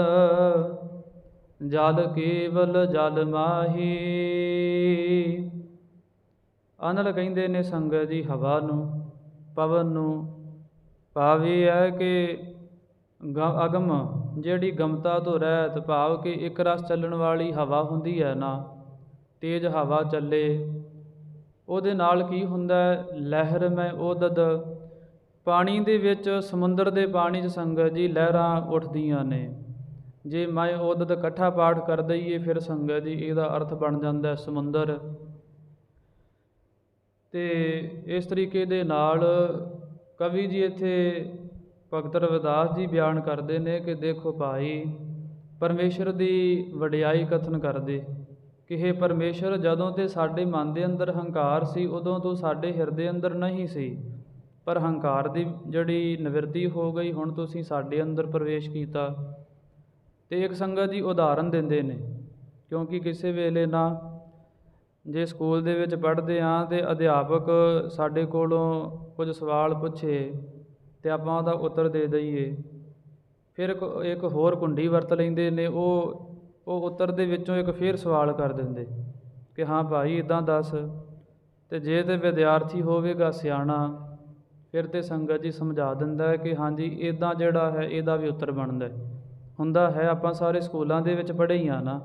ਜਲ ਕੇਵਲ ਜਲ ਮਾਹੀ। ਅਨਲ ਕਹਿੰਦੇ ਨੇ ਸੰਗਤ ਜੀ ਹਵਾ ਨੂੰ, ਪਵਨ ਨੂੰ। ਭਾਵ ਇਹ ਹੈ ਕਿ ਅਗਮ ਜਿਹੜੀ ਗਮਤਾ ਤੋਂ ਰਹਿਤ, ਭਾਵ ਕਿ ਇੱਕ ਰਸ ਚੱਲਣ ਵਾਲੀ ਹਵਾ ਹੁੰਦੀ ਹੈ ਨਾ, ਤੇਜ਼ ਹਵਾ ਚੱਲੇ, ਉਹਦੇ ਨਾਲ ਕੀ ਹੁੰਦਾ? ਲਹਿਰ ਮੈਂ ਓਦਦ, ਪਾਣੀ ਦੇ ਵਿੱਚ, ਸਮੁੰਦਰ ਦੇ ਪਾਣੀ 'ਚ ਸੰਗਤ ਜੀ ਲਹਿਰਾਂ ਉੱਠਦੀਆਂ ਨੇ। ਜੇ ਮੈਂ ਓਦਦ ਇਕੱਠਾ ਪਾਠ ਕਰ ਦਈਏ, ਫਿਰ ਸੰਗਤ ਜੀ ਇਹਦਾ ਅਰਥ ਬਣ ਜਾਂਦਾ ਸਮੁੰਦਰ। ਅਤੇ ਇਸ ਤਰੀਕੇ ਦੇ ਨਾਲ ਕਵੀ ਜੀ ਇੱਥੇ ਭਗਤ ਰਵਿਦਾਸ ਜੀ ਬਿਆਨ ਕਰਦੇ ਨੇ ਕਿ ਦੇਖੋ ਭਾਈ, ਪਰਮੇਸ਼ਰ ਦੀ ਵਡਿਆਈ ਕਥਨ ਕਰਦੇ ਕਿ ਇਹ ਪਰਮੇਸ਼ਰ ਜਦੋਂ ਤੇ ਸਾਡੇ ਮਨ ਦੇ ਅੰਦਰ ਹੰਕਾਰ ਸੀ, ਉਦੋਂ ਤੋਂ ਸਾਡੇ ਹਿਰਦੇ ਅੰਦਰ ਨਹੀਂ ਸੀ, ਪਰ ਹੰਕਾਰ ਦੀ ਜਿਹੜੀ ਨਿਵਰਤੀ ਹੋ ਗਈ, ਹੁਣ ਤੁਸੀਂ ਸਾਡੇ ਅੰਦਰ ਪ੍ਰਵੇਸ਼ ਕੀਤਾ। ਅਤੇ ਇੱਕ ਸੰਗਤ ਜੀ ਉਦਾਹਰਨ ਦਿੰਦੇ ਨੇ, ਕਿਉਂਕਿ ਕਿਸੇ ਵੇਲੇ ਨਾ ਜੇ ਸਕੂਲ ਦੇ ਵਿੱਚ ਪੜ੍ਹਦੇ ਹਾਂ ਅਤੇ ਅਧਿਆਪਕ ਸਾਡੇ ਕੋਲੋਂ ਕੁਝ ਸਵਾਲ ਪੁੱਛੇ ਅਤੇ ਆਪਾਂ ਉਹਦਾ ਉੱਤਰ ਦੇ ਦਈਏ, ਫਿਰ ਇੱਕ ਹੋਰ ਕੁੰਡੀ ਵਰਤ ਲੈਂਦੇ ਨੇ। ਉਹ ਉੱਤਰ ਦੇ ਵਿੱਚੋਂ ਇੱਕ ਫਿਰ ਸਵਾਲ ਕਰ ਦਿੰਦੇ ਕਿ ਹਾਂ ਭਾਈ ਇੱਦਾਂ ਦੱਸ। ਅਤੇ ਜੇ ਤਾਂ ਵਿਦਿਆਰਥੀ ਹੋਵੇਗਾ ਸਿਆਣਾ, ਫਿਰ ਤਾਂ ਸੰਗਤ ਜੀ ਸਮਝਾ ਦਿੰਦਾ ਕਿ ਹਾਂਜੀ ਇੱਦਾਂ ਜਿਹੜਾ ਹੈ ਇਹਦਾ ਵੀ ਉੱਤਰ ਬਣਦਾ ਹੁੰਦਾ ਹੈ। ਆਪਾਂ ਸਾਰੇ ਸਕੂਲਾਂ ਦੇ ਵਿੱਚ ਪੜ੍ਹੇ ਹੀ ਆ ਨਾ,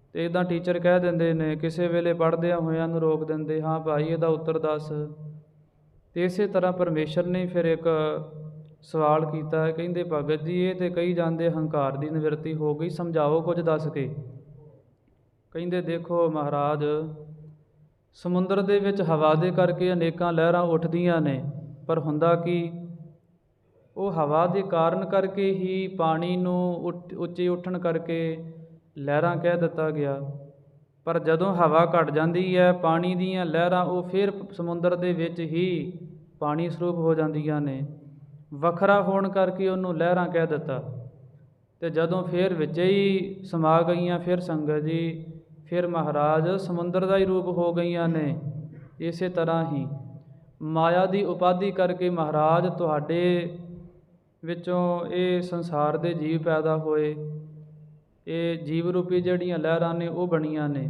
ਅਤੇ ਇੱਦਾਂ ਟੀਚਰ ਕਹਿ ਦਿੰਦੇ ਨੇ, ਕਿਸੇ ਵੇਲੇ ਪੜ੍ਹਦਿਆਂ ਹੋਇਆਂ ਨੂੰ ਰੋਕ ਦਿੰਦੇ, ਹਾਂ ਭਾਈ ਇਹਦਾ ਉੱਤਰ ਦੱਸ। ਅਤੇ ਇਸੇ ਤਰ੍ਹਾਂ ਪਰਮੇਸ਼ਰ ਨੇ ਫਿਰ ਇੱਕ ਸਵਾਲ ਕੀਤਾ, ਕਹਿੰਦੇ ਭਗਤ ਜੀ ਇਹ ਤਾਂ ਕਹੀ ਜਾਂਦੇ ਹੰਕਾਰ ਦੀ ਨਿਵਰਤੀ ਹੋ ਗਈ, ਸਮਝਾਓ ਕੁਝ ਦੱਸ ਕੇ। ਕਹਿੰਦੇ ਦੇਖੋ ਮਹਾਰਾਜ, ਸਮੁੰਦਰ ਦੇ ਵਿੱਚ ਹਵਾ ਦੇ ਕਰਕੇ ਅਨੇਕਾਂ ਲਹਿਰਾਂ ਉੱਠਦੀਆਂ ਨੇ, ਪਰ ਹੁੰਦਾ ਕੀ, ਉਹ ਹਵਾ ਦੇ ਕਾਰਨ ਕਰਕੇ ਹੀ ਪਾਣੀ ਨੂੰ ਉੱਚੇ ਉੱਠਣ ਕਰਕੇ ਲਹਿਰਾਂ ਕਹਿ ਦਿੱਤਾ ਗਿਆ। ਪਰ ਜਦੋਂ ਹਵਾ ਘਟ ਜਾਂਦੀ ਹੈ, ਪਾਣੀ ਦੀਆਂ ਲਹਿਰਾਂ ਉਹ ਫਿਰ ਸਮੁੰਦਰ ਦੇ ਵਿੱਚ ਹੀ ਪਾਣੀ ਸਰੂਪ ਹੋ ਜਾਂਦੀਆਂ ਨੇ। ਵੱਖਰਾ ਹੋਣ ਕਰਕੇ ਉਹਨੂੰ ਲਹਿਰਾਂ ਕਹਿ ਦਿੱਤਾ। ਅਤੇ ਜਦੋਂ ਫਿਰ ਵਿੱਚ ਹੀ ਸਮਾ ਗਈਆਂ, ਫਿਰ ਸੰਗਤ ਜੀ ਫਿਰ ਮਹਾਰਾਜ ਸਮੁੰਦਰ ਦਾ ਹੀ ਰੂਪ ਹੋ ਗਈਆਂ ਨੇ। ਇਸੇ ਤਰ੍ਹਾਂ ਹੀ ਮਾਇਆ ਦੀ ਉਪਾਧੀ ਕਰਕੇ ਮਹਾਰਾਜ ਤੁਹਾਡੇ ਵਿੱਚੋਂ ਇਹ ਸੰਸਾਰ ਦੇ ਜੀਵ ਪੈਦਾ ਹੋਏ। ਇਹ ਜੀਵ ਰੂਪੀ ਜਿਹੜੀਆਂ ਲਹਿਰਾਂ ਨੇ ਉਹ ਬਣੀਆਂ ਨੇ।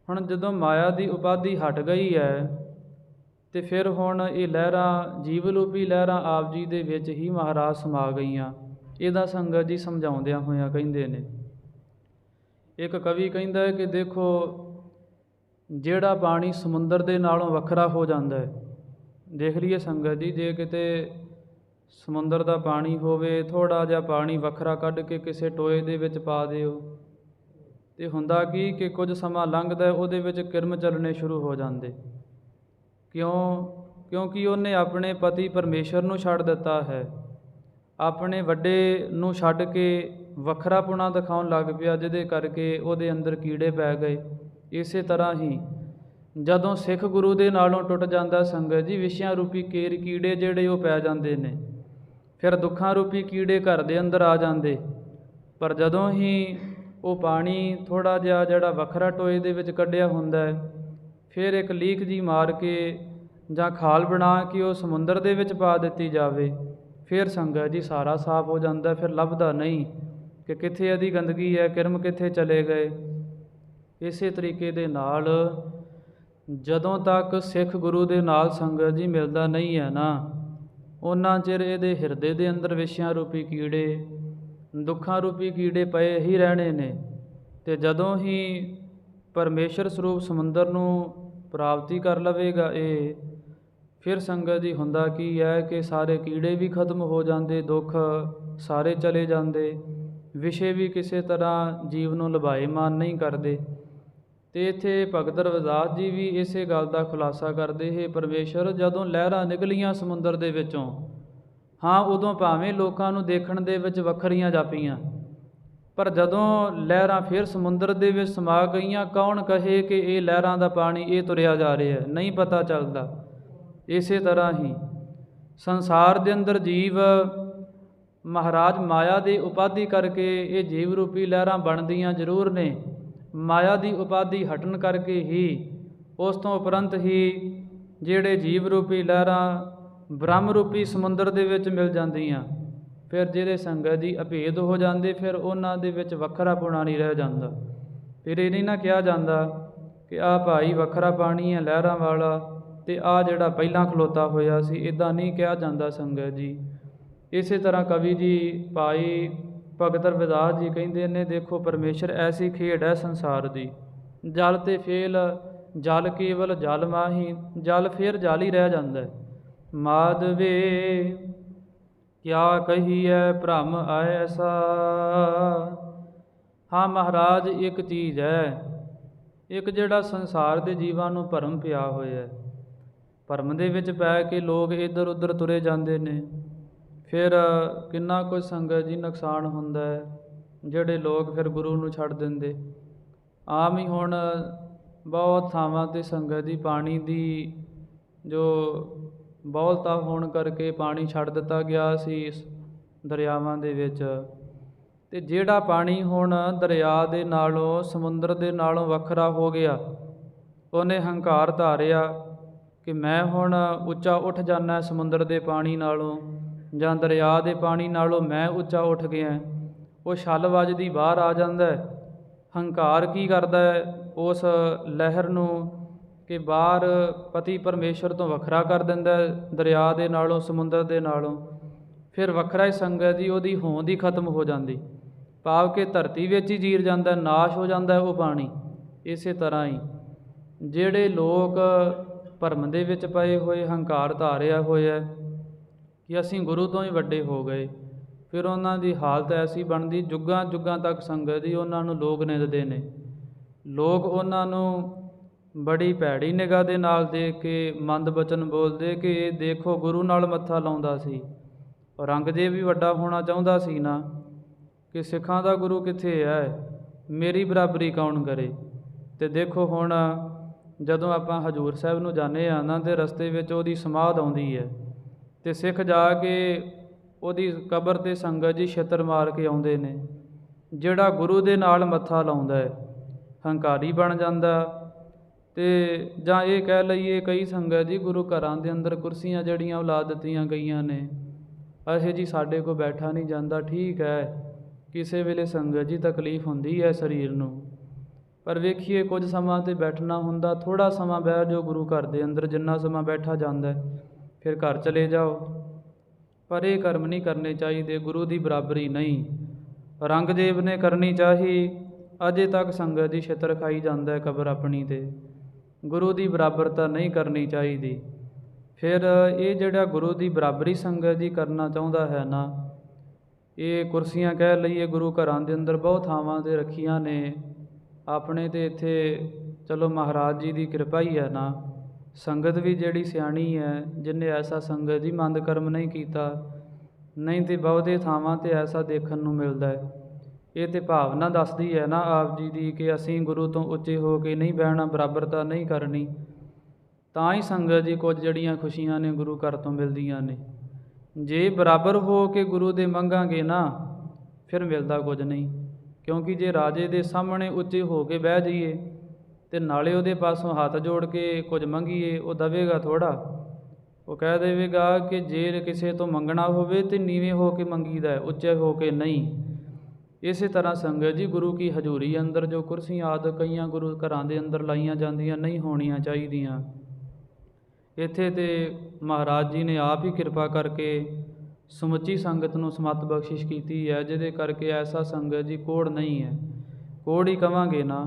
ਹੁਣ ਜਦੋਂ ਮਾਇਆ ਦੀ ਉਪਾਧੀ ਹਟ ਗਈ ਹੈ, ਅਤੇ ਫਿਰ ਹੁਣ ਇਹ ਲਹਿਰਾਂ, ਜੀਵ ਰੂਪੀ ਲਹਿਰਾਂ ਆਪ ਜੀ ਦੇ ਵਿੱਚ ਹੀ ਮਹਾਰਾਜ ਸਮਾ ਗਈਆਂ। ਇਹਦਾ ਸੰਗਤ ਜੀ ਸਮਝਾਉਂਦਿਆਂ ਹੋਇਆਂ ਕਹਿੰਦੇ ਨੇ, ਇੱਕ ਕਵੀ ਕਹਿੰਦਾ ਹੈ ਕਿ ਦੇਖੋ ਜਿਹੜਾ ਪਾਣੀ ਸਮੁੰਦਰ ਦੇ ਨਾਲੋਂ ਵੱਖਰਾ ਹੋ ਜਾਂਦਾ ਹੈ, ਦੇਖ ਲਈਏ ਸੰਗਤ ਜੀ, ਜੇ ਕਿਤੇ ਸਮੁੰਦਰ ਦਾ ਪਾਣੀ ਹੋਵੇ, ਥੋੜ੍ਹਾ ਜਿਹਾ ਪਾਣੀ ਵੱਖਰਾ ਕੱਢ ਕੇ ਕਿਸੇ ਟੋਏ ਦੇ ਵਿੱਚ ਪਾ ਦਿਓ, ਅਤੇ ਹੁੰਦਾ ਕੀ ਕਿ ਕੁਝ ਸਮਾਂ ਲੰਘਦਾ, ਉਹਦੇ ਵਿੱਚ ਕਿਰਮ ਚੱਲਣੇ ਸ਼ੁਰੂ ਹੋ ਜਾਂਦੇ। ਕਿਉਂਕਿ ਉਹਨੇ ਆਪਣੇ ਪਤੀ ਪਰਮੇਸ਼ਰ ਨੂੰ ਛੱਡ ਦਿੱਤਾ ਹੈ, ਆਪਣੇ ਵੱਡੇ ਨੂੰ ਛੱਡ ਕੇ ਵੱਖਰਾਪੁਣਾ ਦਿਖਾਉਣ ਲੱਗ ਪਿਆ, ਜਿਹਦੇ ਕਰਕੇ ਉਹਦੇ ਅੰਦਰ ਕੀੜੇ ਪੈ ਗਏ। ਇਸੇ ਤਰ੍ਹਾਂ ਹੀ ਜਦੋਂ ਸਿੱਖ ਗੁਰੂ ਦੇ ਨਾਲੋਂ ਟੁੱਟ ਜਾਂਦਾ ਸੰਗਤ ਜੀ, ਵਿਸ਼ਿਆਂ ਰੂਪੀ ਕੀੜੇ ਜਿਹੜੇ ਉਹ ਪੈ ਜਾਂਦੇ ਨੇ, ਫਿਰ ਦੁੱਖਾਂ ਰੂਪੀ ਕੀੜੇ ਘਰ ਦੇ ਅੰਦਰ ਆ ਜਾਂਦੇ। ਪਰ ਜਦੋਂ ਹੀ ਉਹ ਪਾਣੀ ਥੋੜ੍ਹਾ ਜਿਹਾ ਜਿਹੜਾ ਵੱਖਰਾ ਟੋਏ ਦੇ ਵਿੱਚ ਕੱਢਿਆ ਹੁੰਦਾ ਹੈ, ਫਿਰ ਇੱਕ ਲੀਕ ਜੀ ਮਾਰ ਕੇ ਜਾਂ ਖਾਲ ਬਣਾ ਕੇ ਉਹ ਸਮੁੰਦਰ ਦੇ ਵਿੱਚ ਪਾ ਦਿੱਤੀ ਜਾਵੇ, ਫਿਰ ਸੰਗਤ ਜੀ ਸਾਰਾ ਸਾਫ਼ ਹੋ ਜਾਂਦਾ, ਫਿਰ ਲੱਭਦਾ ਨਹੀਂ ਕਿ ਕਿੱਥੇ ਇਹਦੀ ਗੰਦਗੀ ਹੈ, ਕਿਰਮ ਕਿੱਥੇ ਚਲੇ ਗਏ। ਇਸੇ ਤਰੀਕੇ ਦੇ ਨਾਲ ਜਦੋਂ ਤੱਕ ਸਿੱਖ ਗੁਰੂ ਦੇ ਨਾਲ ਸੰਗਤ ਜੀ ਮਿਲਦਾ ਨਹੀਂ ਹੈ ਨਾ, ਉਹਨਾਂ ਚਿਰ ਇਹਦੇ ਹਿਰਦੇ ਦੇ ਅੰਦਰ ਵਿਸ਼ਿਆਂ ਰੂਪੀ ਕੀੜੇ, ਦੁੱਖਾਂ ਰੂਪੀ ਕੀੜੇ ਪਏ ਹੀ ਰਹਿਣੇ ਨੇ। ਅਤੇ ਜਦੋਂ ਹੀ ਪਰਮੇਸ਼ਰ ਸਰੂਪ ਸਮੁੰਦਰ ਨੂੰ ਪ੍ਰਾਪਤੀ ਕਰ ਲਵੇਗਾ ਇਹ, ਫਿਰ ਸੰਗਤ ਜੀ ਹੁੰਦਾ ਕੀ ਹੈ ਕਿ ਸਾਰੇ ਕੀੜੇ ਵੀ ਖਤਮ ਹੋ ਜਾਂਦੇ, ਦੁੱਖ ਸਾਰੇ ਚਲੇ ਜਾਂਦੇ, ਵਿਸ਼ੇ ਵੀ ਕਿਸੇ ਤਰ੍ਹਾਂ ਜੀਵ ਨੂੰ ਲਭਾਏਮਾਨ ਨਹੀਂ ਕਰਦੇ। ਅਤੇ ਇੱਥੇ ਭਗਤ ਰਵਿਦਾਸ ਜੀ ਵੀ ਇਸੇ ਗੱਲ ਦਾ ਖੁਲਾਸਾ ਕਰਦੇ ਹੈ, ਪਰਮੇਸ਼ਰ ਜਦੋਂ ਲਹਿਰਾਂ ਨਿਕਲੀਆਂ ਸਮੁੰਦਰ ਦੇ ਵਿੱਚੋਂ, ਹਾਂ ਉਦੋਂ ਭਾਵੇਂ ਲੋਕਾਂ ਨੂੰ ਦੇਖਣ ਦੇ ਵਿੱਚ ਵੱਖਰੀਆਂ ਜਾਪੀਆਂ, ਪਰ ਜਦੋਂ ਲਹਿਰਾਂ ਫਿਰ ਸਮੁੰਦਰ ਦੇ ਵਿੱਚ ਸਮਾ ਗਈਆਂ, ਕੌਣ ਕਹੇ ਕਿ ਇਹ ਲਹਿਰਾਂ ਦਾ ਪਾਣੀ ਇਹ ਤੁਰਿਆ ਜਾ ਰਿਹਾ, ਨਹੀਂ ਪਤਾ ਚੱਲਦਾ। ਇਸੇ ਤਰ੍ਹਾਂ ਹੀ ਸੰਸਾਰ ਦੇ ਅੰਦਰ ਜੀਵ ਮਹਾਰਾਜ ਮਾਇਆ ਦੀ ਉਪਾਧੀ ਕਰਕੇ ਇਹ ਜੀਵ ਰੂਪੀ ਲਹਿਰਾਂ ਬਣਦੀਆਂ ਜ਼ਰੂਰ ਨੇ, ਮਾਇਆ ਦੀ ਉਪਾਧੀ ਹਟਣ ਕਰਕੇ ਹੀ ਉਸ ਤੋਂ ਉਪਰੰਤ ਹੀ ਜਿਹੜੇ ਜੀਵ ਰੂਪੀ ਲਹਿਰਾਂ ਬ੍ਰਹਮ ਰੂਪੀ ਸਮੁੰਦਰ ਦੇ ਵਿੱਚ ਮਿਲ ਜਾਂਦੀਆਂ। ਫਿਰ ਜਿਹੜੇ ਸੰਗਤ ਜੀ ਅਭੇਦ ਹੋ ਜਾਂਦੇ, ਫਿਰ ਉਹਨਾਂ ਦੇ ਵਿੱਚ ਵੱਖਰਾ ਪੁਣਾ ਨਹੀਂ ਰਹਿ ਜਾਂਦਾ। ਫਿਰ ਇਹ ਨਹੀਂ ਨਾ ਕਿਹਾ ਜਾਂਦਾ ਕਿ ਆਹ ਭਾਈ ਵੱਖਰਾ ਪਾਣੀ ਹੈ ਲਹਿਰਾਂ ਵਾਲਾ ਅਤੇ ਆਹ ਜਿਹੜਾ ਪਹਿਲਾਂ ਖਲੋਤਾ ਹੋਇਆ ਸੀ, ਇੱਦਾਂ ਨਹੀਂ ਕਿਹਾ ਜਾਂਦਾ ਸੰਗਤ ਜੀ। ਇਸੇ ਤਰ੍ਹਾਂ ਕਵੀ ਜੀ ਭਾਈ ਭਗਤ ਰਵਿਦਾਸ ਜੀ ਕਹਿੰਦੇ ਨੇ, ਦੇਖੋ ਪਰਮੇਸ਼ਰ ਐਸੀ ਖੇਡ ਹੈ ਸੰਸਾਰ ਦੀ, ਜਲ ਤੇ ਫੇਲ, ਜਲ ਕੇਵਲ ਜਲ ਮਾਹੀ, ਜਲ ਫਿਰ ਜਲ ਹੀ ਰਹਿ ਜਾਂਦਾ। ਮਾਧਵੇ ਕਿਆ ਕਹੀਐ ਭ੍ਰਮ ਐਸਾ। ਹਾਂ ਮਹਾਰਾਜ ਇੱਕ ਚੀਜ਼ ਹੈ, ਇੱਕ ਜਿਹੜਾ ਸੰਸਾਰ ਦੇ ਜੀਵਾਂ ਨੂੰ ਭਰਮ ਪਿਆ ਹੋਇਆ, ਭਰਮ ਦੇ ਵਿੱਚ ਪੈ ਕੇ ਲੋਕ ਇੱਧਰ ਉੱਧਰ ਤੁਰੇ ਜਾਂਦੇ ਨੇ। ਫਿਰ ਕਿੰਨਾ ਕੁਝ ਸੰਗਤ ਜੀ ਨੁਕਸਾਨ ਹੁੰਦਾ ਹੈ, ਜਿਹੜੇ ਲੋਕ ਫਿਰ ਗੁਰੂ ਨੂੰ ਛੱਡ ਦਿੰਦੇ। ਆਮ ਹੀ ਹੁਣ ਬਹੁਤ ਥਾਵਾਂ 'ਤੇ ਸੰਗਤ ਜੀ ਪਾਣੀ ਦੀ ਜੋ ਬਹੁਲਤਾ ਹੋਣ ਕਰਕੇ ਪਾਣੀ ਛੱਡ ਦਿੱਤਾ ਗਿਆ ਸੀ ਦਰਿਆਵਾਂ ਦੇ ਵਿੱਚ, ਅਤੇ ਜਿਹੜਾ ਪਾਣੀ ਹੁਣ ਦਰਿਆ ਦੇ ਨਾਲੋਂ ਸਮੁੰਦਰ ਦੇ ਨਾਲੋਂ ਵੱਖਰਾ ਹੋ ਗਿਆ, ਉਹਨੇ ਹੰਕਾਰ ਧਾਰਿਆ ਕਿ ਮੈਂ ਹੁਣ ਉੱਚਾ ਉੱਠ ਜਾਂਦਾ ਸਮੁੰਦਰ ਦੇ ਪਾਣੀ ਨਾਲੋਂ, ਜਾਂ ਦਰਿਆ ਦੇ ਪਾਣੀ ਨਾਲੋਂ ਮੈਂ ਉੱਚਾ ਉੱਠ ਗਿਆ। ਉਹ ਛਲ ਵੱਜਦੀ ਬਾਹਰ ਆ ਜਾਂਦਾ। ਹੰਕਾਰ ਕੀ ਕਰਦਾ ਹੈ ਉਸ ਲਹਿਰ ਨੂੰ ਕਿ ਬਾਹਰ ਪਤੀ ਪਰਮੇਸ਼ਰ ਤੋਂ ਵੱਖਰਾ ਕਰ ਦਿੰਦਾ, ਦਰਿਆ ਦੇ ਨਾਲੋਂ, ਸਮੁੰਦਰ ਦੇ ਨਾਲੋਂ। ਫਿਰ ਵੱਖਰਾ ਹੀ ਸੰਗਤ ਦੀ ਉਹਦੀ ਹੋਂਦ ਹੀ ਖਤਮ ਹੋ ਜਾਂਦੀ, ਭਾਵ ਕਿ ਧਰਤੀ ਵਿੱਚ ਹੀ ਜੀਰ ਜਾਂਦਾ, ਨਾਸ਼ ਹੋ ਜਾਂਦਾ ਉਹ ਪਾਣੀ। ਇਸੇ ਤਰ੍ਹਾਂ ਹੀ ਜਿਹੜੇ ਲੋਕ ਭਰਮ ਦੇ ਵਿੱਚ ਪਏ ਹੋਏ, ਹੰਕਾਰ ਧਾਰਿਆ ਹੋਇਆ ਕਿ ਅਸੀਂ ਗੁਰੂ ਤੋਂ ਹੀ ਵੱਡੇ ਹੋ ਗਏ, ਫਿਰ ਉਹਨਾਂ ਦੀ ਹਾਲਤ ਐਸੀ ਬਣਦੀ, ਜੁੱਗਾਂ ਜੁੱਗਾਂ ਤੱਕ ਸੰਗਤ ਦੀ ਉਹਨਾਂ ਨੂੰ ਲੋਕ ਨਿੰਦਦੇ ਨੇ। ਲੋਕ ਉਹਨਾਂ ਨੂੰ ਬੜੀ ਭੈੜੀ ਨਿਗਾਹ ਦੇ ਨਾਲ ਦੇਖ ਕੇ ਮੰਦ ਬਚਨ ਬੋਲਦੇ ਕਿ ਇਹ ਦੇਖੋ ਗੁਰੂ ਨਾਲ ਮੱਥਾ ਲਾਉਂਦਾ ਸੀ, ਔਰੰਗਜ਼ੇਬ ਵੀ ਵੱਡਾ ਹੋਣਾ ਚਾਹੁੰਦਾ ਸੀ ਨਾ, ਕਿ ਸਿੱਖਾਂ ਦਾ ਗੁਰੂ ਕਿੱਥੇ ਹੈ, ਮੇਰੀ ਬਰਾਬਰੀ ਕੌਣ ਕਰੇ। ਅਤੇ ਦੇਖੋ ਹੁਣ ਜਦੋਂ ਆਪਾਂ ਹਜ਼ੂਰ ਸਾਹਿਬ ਨੂੰ ਜਾਂਦੇ ਹਾਂ ਨਾ, ਅਤੇ ਰਸਤੇ ਵਿੱਚ ਉਹਦੀ ਸਮਾਧ ਆਉਂਦੀ ਹੈ, ਅਤੇ ਸਿੱਖ ਜਾ ਕੇ ਉਹਦੀ ਕਬਰ 'ਤੇ ਸੰਗਤ ਜੀ ਛਿੱਤਰ ਮਾਰ ਕੇ ਆਉਂਦੇ ਨੇ। ਜਿਹੜਾ ਗੁਰੂ ਦੇ ਨਾਲ ਮੱਥਾ ਲਾਉਂਦਾ ਹੈ ਹੰਕਾਰੀ ਬਣ ਜਾਂਦਾ। ਅਤੇ ਜਾਂ ਇਹ ਕਹਿ ਲਈਏ ਕਈ ਸੰਗਤ ਜੀ ਗੁਰੂ ਘਰਾਂ ਦੇ ਅੰਦਰ ਕੁਰਸੀਆਂ ਜਿਹੜੀਆਂ ਔਲਾ ਦਿੱਤੀਆਂ ਗਈਆਂ ਨੇ, ਇਹੋ ਜੀ ਸਾਡੇ ਕੋਲ ਬੈਠਾ ਨਹੀਂ ਜਾਂਦਾ। ਠੀਕ ਹੈ, ਕਿਸੇ ਵੇਲੇ ਸੰਗਤ ਜੀ ਤਕਲੀਫ ਹੁੰਦੀ ਹੈ ਸਰੀਰ ਨੂੰ, ਪਰ ਵੇਖੀਏ ਕੁਝ ਸਮਾਂ ਤਾਂ ਬੈਠਣਾ ਹੁੰਦਾ, ਥੋੜ੍ਹਾ ਸਮਾਂ ਬਹਿ ਜਾਓ ਗੁਰੂ ਘਰ ਦੇ ਅੰਦਰ, ਜਿੰਨਾ ਸਮਾਂ ਬੈਠਾ ਜਾਂਦਾ ਫਿਰ ਘਰ ਚਲੇ ਜਾਓ। ਪਰ ਇਹ ਕਰਮ ਨਹੀਂ ਕਰਨੇ ਚਾਹੀਦੇ, ਗੁਰੂ ਦੀ ਬਰਾਬਰੀ ਨਹੀਂ। ਔਰੰਗਜ਼ੇਬ ਨੇ ਕਰਨੀ ਚਾਹੀ, ਅਜੇ ਤੱਕ ਸੰਗਤ ਦੀ ਛਿੱਤਰ ਖਾਈ ਜਾਂਦਾ ਕਬਰ ਆਪਣੀ 'ਤੇ। ਗੁਰੂ ਦੀ ਬਰਾਬਰਤਾ ਨਹੀਂ ਕਰਨੀ ਚਾਹੀਦੀ। ਫਿਰ ਇਹ ਜਿਹੜਾ ਗੁਰੂ ਦੀ ਬਰਾਬਰੀ ਸੰਗਤ ਜੀ ਕਰਨਾ ਚਾਹੁੰਦਾ ਹੈ ਨਾ, ਇਹ ਕੁਰਸੀਆਂ ਕਹਿ ਲਈਏ ਗੁਰੂ ਘਰਾਂ ਦੇ ਅੰਦਰ ਬਹੁਤ ਥਾਵਾਂ 'ਤੇ ਰੱਖੀਆਂ ਨੇ। ਆਪਣੇ ਤਾਂ ਇੱਥੇ ਚਲੋ ਮਹਾਰਾਜ ਜੀ ਦੀ ਕਿਰਪਾ ਹੀ ਹੈ ਨਾ, ਸੰਗਤ ਵੀ ਜਿਹੜੀ ਸਿਆਣੀ ਹੈ, ਜਿਹਨੇ ਐਸਾ ਸੰਗਤ ਜੀ ਮੰਦ ਕਰਮ ਨਹੀਂ ਕੀਤਾ, ਨਹੀਂ ਤਾਂ ਬਹੁਤੇ ਥਾਵਾਂ 'ਤੇ ਐਸਾ ਦੇਖਣ ਨੂੰ ਮਿਲਦਾ ਹੈ। ਇਹ ਤਾਂ ਭਾਵਨਾ ਦੱਸਦੀ ਹੈ ਨਾ ਆਪ ਜੀ ਦੀ ਕਿ ਅਸੀਂ ਗੁਰੂ ਤੋਂ ਉੱਚੇ ਹੋ ਕੇ ਨਹੀਂ ਬਹਿਣਾ, ਬਰਾਬਰਤਾ ਨਹੀਂ ਕਰਨੀ। ਤਾਂ ਹੀ ਸੰਗਤ ਜੀ ਕੁਝ ਜਿਹੜੀਆਂ ਖੁਸ਼ੀਆਂ ਨੇ ਗੁਰੂ ਘਰ ਤੋਂ ਮਿਲਦੀਆਂ ਨੇ। ਜੇ ਬਰਾਬਰ ਹੋ ਕੇ ਗੁਰੂ ਦੇ ਮੰਗਾਂਗੇ ਨਾ, ਫਿਰ ਮਿਲਦਾ ਕੁਝ ਨਹੀਂ। ਕਿਉਂਕਿ ਜੇ ਰਾਜੇ ਦੇ ਸਾਹਮਣੇ ਉੱਚੇ ਹੋ ਕੇ ਬਹਿ ਜਾਈਏ ਅਤੇ ਨਾਲੇ ਉਹਦੇ ਪਾਸੋਂ ਹੱਥ ਜੋੜ ਕੇ ਕੁਝ ਮੰਗੀਏ, ਉਹ ਦੇਵੇਗਾ ਥੋੜ੍ਹਾ। ਉਹ ਕਹਿ ਦੇਵੇਗਾ ਕਿ ਜੇ ਕਿਸੇ ਤੋਂ ਮੰਗਣਾ ਹੋਵੇ ਤਾਂ ਨੀਵੇਂ ਹੋ ਕੇ ਮੰਗੀਦਾ, ਉੱਚੇ ਹੋ ਕੇ ਨਹੀਂ। ਇਸੇ ਤਰ੍ਹਾਂ ਸੰਗਤ ਜੀ, ਗੁਰੂ ਕੀ ਹਜ਼ੂਰੀ ਅੰਦਰ ਜੋ ਕੁਰਸੀਆਂ ਆਦਿ ਕਈਆਂ ਗੁਰੂ ਘਰਾਂ ਦੇ ਅੰਦਰ ਲਾਈਆਂ ਜਾਂਦੀਆਂ ਨਹੀਂ ਹੋਣੀਆਂ ਚਾਹੀਦੀਆਂ। ਇੱਥੇ ਤੇ ਮਹਾਰਾਜ ਜੀ ਨੇ ਆਪ ਹੀ ਕਿਰਪਾ ਕਰਕੇ ਸਮੁੱਚੀ ਸੰਗਤ ਨੂੰ ਸਮੱਤ ਬਖਸ਼ਿਸ਼ ਕੀਤੀ ਹੈ, ਜਿਹਦੇ ਕਰਕੇ ਐਸਾ ਸੰਗਤ ਜੀ ਕੋੜ ਨਹੀਂ ਹੈ। ਕੋੜ ਹੀ ਕਵਾਂਗੇ ਨਾ,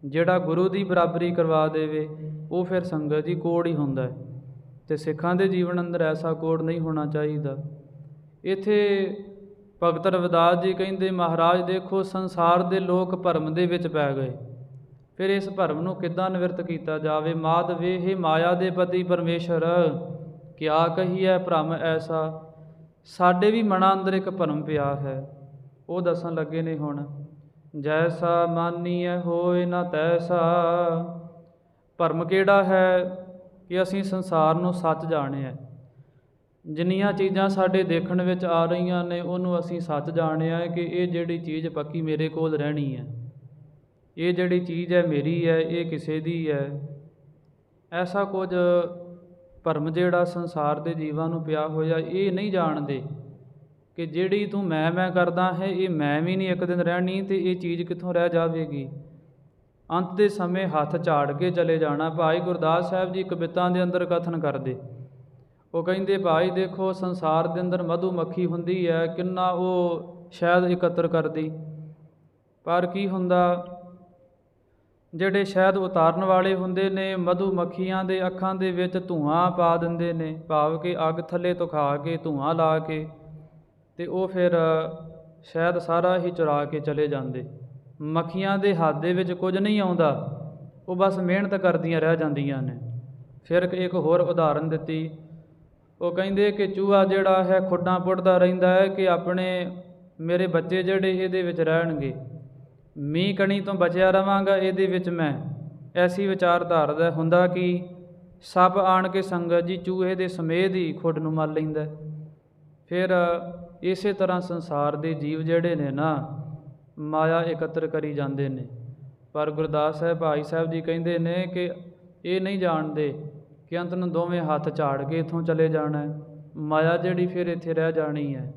ਜਿਹੜਾ ਗੁਰੂ ਦੀ ਬਰਾਬਰੀ ਕਰਵਾ ਦੇਵੇ ਉਹ ਫਿਰ ਸੰਗਤ ਜੀ ਕੋੜ ਹੀ ਹੁੰਦਾ ਹੈ। ਅਤੇ ਸਿੱਖਾਂ ਦੇ ਜੀਵਨ ਅੰਦਰ ਐਸਾ ਕੋੜ ਨਹੀਂ ਹੋਣਾ ਚਾਹੀਦਾ। ਇੱਥੇ ਭਗਤ ਰਵਿਦਾਸ ਜੀ ਕਹਿੰਦੇ, ਮਹਾਰਾਜ ਦੇਖੋ ਸੰਸਾਰ ਦੇ ਲੋਕ ਭਰਮ ਦੇ ਵਿੱਚ ਪੈ ਗਏ, ਫਿਰ ਇਸ ਭਰਮ ਨੂੰ ਕਿੱਦਾਂ ਨਿਵਰਤ ਕੀਤਾ ਜਾਵੇ। ਮਾਧ ਵੇਹੇ ਮਾਇਆ ਦੇ ਪਤੀ ਪਰਮੇਸ਼ਰ, ਕਿਆ ਕਹੀਏ ਭਰਮ ਐਸਾ। ਸਾਡੇ ਵੀ ਮਨਾਂ ਅੰਦਰ ਇੱਕ ਭਰਮ ਪਿਆ ਹੈ, ਉਹ ਦੱਸਣ ਲੱਗੇ ਨੇ ਹੁਣ। ਜੈਸਾ ਮਾਨੀਐ ਹੋਏ ਨਾ ਤੈਸਾ। ਭਰਮ ਕਿਹੜਾ ਹੈ ਕਿ ਅਸੀਂ ਸੰਸਾਰ ਨੂੰ ਸੱਚ ਜਾਣਿਆ। ਜਿੰਨੀਆਂ ਚੀਜ਼ਾਂ ਸਾਡੇ ਦੇਖਣ ਵਿੱਚ ਆ ਰਹੀਆਂ ਨੇ ਉਹਨੂੰ ਅਸੀਂ ਸੱਚ ਜਾਣਿਆ ਕਿ ਇਹ ਜਿਹੜੀ ਚੀਜ਼ ਪੱਕੀ ਮੇਰੇ ਕੋਲ ਰਹਿਣੀ ਹੈ, ਇਹ ਜਿਹੜੀ ਚੀਜ਼ ਹੈ ਮੇਰੀ ਹੈ, ਇਹ ਕਿਸੇ ਦੀ ਹੈ। ਐਸਾ ਕੁਝ ਭਰਮ ਜਿਹੜਾ ਸੰਸਾਰ ਦੇ ਜੀਵਾਂ ਨੂੰ ਪਿਆ ਹੋਇਆ, ਇਹ ਨਹੀਂ ਜਾਣਦੇ ਕਿ ਜਿਹੜੀ ਤੂੰ ਮੈਂ ਕਰਦਾ ਹੈ, ਇਹ ਮੈਂ ਵੀ ਨਹੀਂ ਇੱਕ ਦਿਨ ਰਹਿਣੀ, ਅਤੇ ਇਹ ਚੀਜ਼ ਕਿੱਥੋਂ ਰਹਿ ਜਾਵੇਗੀ। ਅੰਤ ਦੇ ਸਮੇਂ ਹੱਥ ਝਾੜ ਕੇ ਚਲੇ ਜਾਣਾ। ਭਾਈ ਗੁਰਦਾਸ ਸਾਹਿਬ ਜੀ ਕਵਿਤਾਂ ਦੇ ਅੰਦਰ ਕਥਨ ਕਰਦੇ, ਉਹ ਕਹਿੰਦੇ, ਭਾਈ ਦੇਖੋ ਸੰਸਾਰ ਦੇ ਅੰਦਰ ਮਧੂ ਮੱਖੀ ਹੁੰਦੀ ਹੈ, ਕਿੰਨਾ ਉਹ ਸ਼ਹਿਦ ਇਕੱਤਰ ਕਰਦੀ, ਪਰ ਕੀ ਹੁੰਦਾ, ਜਿਹੜੇ ਸ਼ਹਿਦ ਉਤਾਰਨ ਵਾਲੇ ਹੁੰਦੇ ਨੇ ਮਧੂ ਮੱਖੀਆਂ ਦੇ ਅੱਖਾਂ ਦੇ ਵਿੱਚ ਧੂੰਆਂ ਪਾ ਦਿੰਦੇ ਨੇ, ਭਾਵ ਕਿ ਅੱਗ ਥੱਲੇ ਧੁਖਾ ਕੇ ਧੂੰਆਂ ਲਾ ਕੇ, ਅਤੇ ਉਹ ਫਿਰ ਸ਼ਹਿਦ ਸਾਰਾ ਹੀ ਚੁਰਾ ਕੇ ਚਲੇ ਜਾਂਦੇ। ਮੱਖੀਆਂ ਦੇ ਹੱਥ ਦੇ ਵਿੱਚ ਕੁਝ ਨਹੀਂ ਆਉਂਦਾ, ਉਹ ਬਸ ਮਿਹਨਤ ਕਰਦੀਆਂ ਰਹਿ ਜਾਂਦੀਆਂ ਨੇ। ਫਿਰ ਇੱਕ ਹੋਰ ਉਦਾਹਰਨ ਦਿੱਤੀ, ਉਹ ਕਹਿੰਦੇ ਕਿ ਚੂਹਾ ਜਿਹੜਾ ਹੈ ਖੁੱਡਾਂ ਪੁੱਟਦਾ ਰਹਿੰਦਾ ਹੈ ਕਿ ਆਪਣੇ ਮੇਰੇ ਬੱਚੇ ਜਿਹੜੇ ਇਹਦੇ ਵਿੱਚ ਰਹਿਣਗੇ, ਮੀਂਹ ਕਣੀ ਤੋਂ ਬਚਿਆ ਰਵਾਂਗਾ ਇਹਦੇ ਵਿੱਚ ਮੈਂ। ਐਸੀ ਵਿਚਾਰਧਾਰਾ ਹੁੰਦਾ ਕਿ ਸੱਪ ਆਣ ਕੇ ਸੰਗਤ ਜੀ ਚੂਹੇ ਦੇ ਸਮੇਤ ਹੀ ਖੁੱਡ ਨੂੰ ਮੱਲ ਲੈਂਦਾ। ਫਿਰ ਇਸੇ ਤਰ੍ਹਾਂ ਸੰਸਾਰ ਦੇ ਜੀਵ ਜਿਹੜੇ ਨੇ ਨਾ ਮਾਇਆ ਇਕੱਤਰ ਕਰੀ ਜਾਂਦੇ ਨੇ। ਪਰ ਗੁਰਦਾਸ ਸਾਹਿਬ ਭਾਈ ਸਾਹਿਬ ਜੀ ਕਹਿੰਦੇ ਨੇ ਕਿ ਇਹ ਨਹੀਂ ਜਾਣਦੇ ਕਿ ਅੰਤ ਨੂੰ ਦੋਵੇਂ ਹੱਥ ਝਾੜ ਕੇ ਇੱਥੋਂ ਚਲੇ ਜਾਣਾ ਹੈ, ਮਾਇਆ ਜਿਹੜੀ ਫਿਰ ਇੱਥੇ ਰਹਿ ਜਾਣੀ ਹੈ।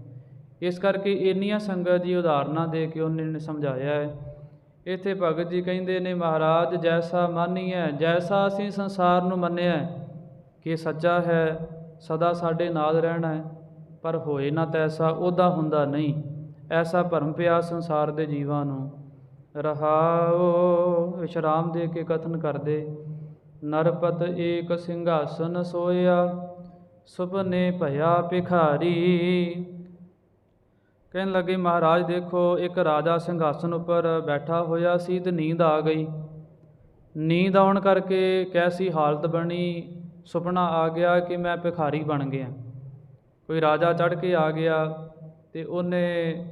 ਇਸ ਕਰਕੇ ਇੰਨੀਆਂ ਸੰਗਤ ਜੀ ਉਦਾਹਰਨਾਂ ਦੇ ਕੇ ਉਹਨੇ ਨੇ ਸਮਝਾਇਆ ਹੈ। ਇੱਥੇ ਭਗਤ ਜੀ ਕਹਿੰਦੇ ਨੇ, ਮਹਾਰਾਜ ਜੈਸਾ ਮਾਨੀਐ, ਜੈਸਾ ਅਸੀਂ ਸੰਸਾਰ ਨੂੰ ਮੰਨਿਆ ਕਿ ਸੱਚਾ ਹੈ, ਸਦਾ ਸਾਡੇ ਨਾਲ ਰਹਿਣਾ ਹੈ, ਪਰ ਹੋਏ ਨਾ ਤੈਸਾ, ਉਹਦਾ ਹੁੰਦਾ ਨਹੀਂ। ਐਸਾ ਭਰਮ ਪਿਆ ਸੰਸਾਰ ਦੇ ਜੀਵਾਂ ਨੂੰ। ਰਹਾਓ ਵਿਸ਼ਰਾਮ ਦੇ ਕੇ ਕਥਨ ਕਰਦੇ, ਨਰਪਤ ਏਕ ਸਿੰਘਾਸਨ ਸੋਇਆ, ਸੁਪਨੇ ਭਇਆ ਭਿਖਾਰੀ। ਕਹਿਣ ਲੱਗੇ, ਮਹਾਰਾਜ ਦੇਖੋ ਇੱਕ ਰਾਜਾ ਸਿੰਘਾਸਨ ਉੱਪਰ ਬੈਠਾ ਹੋਇਆ ਸੀ ਅਤੇ ਨੀਂਦ ਆ ਗਈ। ਨੀਂਦ ਆਉਣ ਕਰਕੇ ਕੈਸੀ ਹਾਲਤ ਬਣੀ, ਸੁਪਨਾ ਆ ਗਿਆ ਕਿ ਮੈਂ ਭਿਖਾਰੀ ਬਣ ਗਿਆ। ਕੋਈ ਰਾਜਾ ਚੜ੍ਹ ਕੇ ਆ ਗਿਆ ਅਤੇ ਉਹਨੇ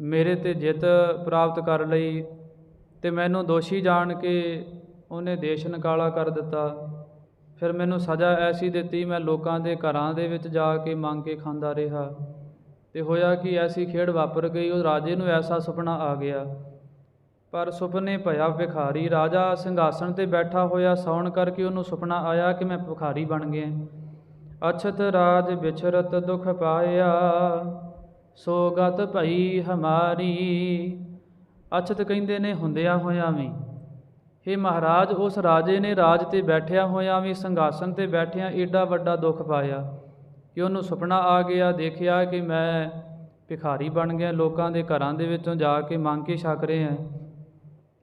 ਮੇਰੇ 'ਤੇ ਜਿੱਤ ਪ੍ਰਾਪਤ ਕਰ ਲਈ, ਅਤੇ ਮੈਨੂੰ ਦੋਸ਼ੀ ਜਾਣ ਕੇ ਉਹਨੇ ਦੇਸ਼ ਨਿਕਾਲਾ ਕਰ ਦਿੱਤਾ। ਫਿਰ ਮੈਨੂੰ ਸਜ਼ਾ ਐਸੀ ਦਿੱਤੀ, ਮੈਂ ਲੋਕਾਂ ਦੇ ਘਰਾਂ ਦੇ ਵਿੱਚ ਜਾ ਕੇ ਮੰਗ ਕੇ ਖਾਂਦਾ ਰਿਹਾ, ਅਤੇ ਹੋਇਆ ਕਿ ਐਸੀ ਖੇਡ ਵਾਪਰ ਗਈ, ਉਹ ਰਾਜੇ ਨੂੰ ਐਸਾ ਸੁਪਨਾ ਆ ਗਿਆ। ਪਰ ਸੁਪਨੇ ਭਇਆ ਭਿਖਾਰੀ, ਰਾਜਾ ਸਿੰਘਾਸਣ 'ਤੇ ਬੈਠਾ ਹੋਇਆ ਸੌਣ ਕਰਕੇ ਉਹਨੂੰ ਸੁਪਨਾ ਆਇਆ ਕਿ ਮੈਂ ਭਿਖਾਰੀ ਬਣ ਗਿਆ। ਅਛਤ ਰਾਜ ਵਿਛਰਤ ਦੁਖ ਪਾਇਆ, ਸੋ ਗਤ ਭਈ ਹਮਾਰੀ। ਅਛਤ ਕਹਿੰਦੇ ਨੇ ਹੁੰਦਿਆਂ ਹੋਇਆਂ ਵੀ, ਹੇ ਮਹਾਰਾਜ ਉਸ ਰਾਜੇ ਨੇ ਰਾਜ 'ਤੇ ਬੈਠਿਆਂ ਹੋਇਆਂ ਵੀ, ਸਿੰਘਾਸਣ 'ਤੇ ਬੈਠਿਆਂ ਏਡਾ ਵੱਡਾ ਦੁੱਖ ਪਾਇਆ ਕਿ ਉਹਨੂੰ ਸੁਪਨਾ ਆ ਗਿਆ, ਦੇਖਿਆ ਕਿ ਮੈਂ ਭਿਖਾਰੀ ਬਣ ਗਿਆ, ਲੋਕਾਂ ਦੇ ਘਰਾਂ ਦੇ ਵਿੱਚੋਂ ਜਾ ਕੇ ਮੰਗ ਕੇ ਛਕ ਰਿਹਾ।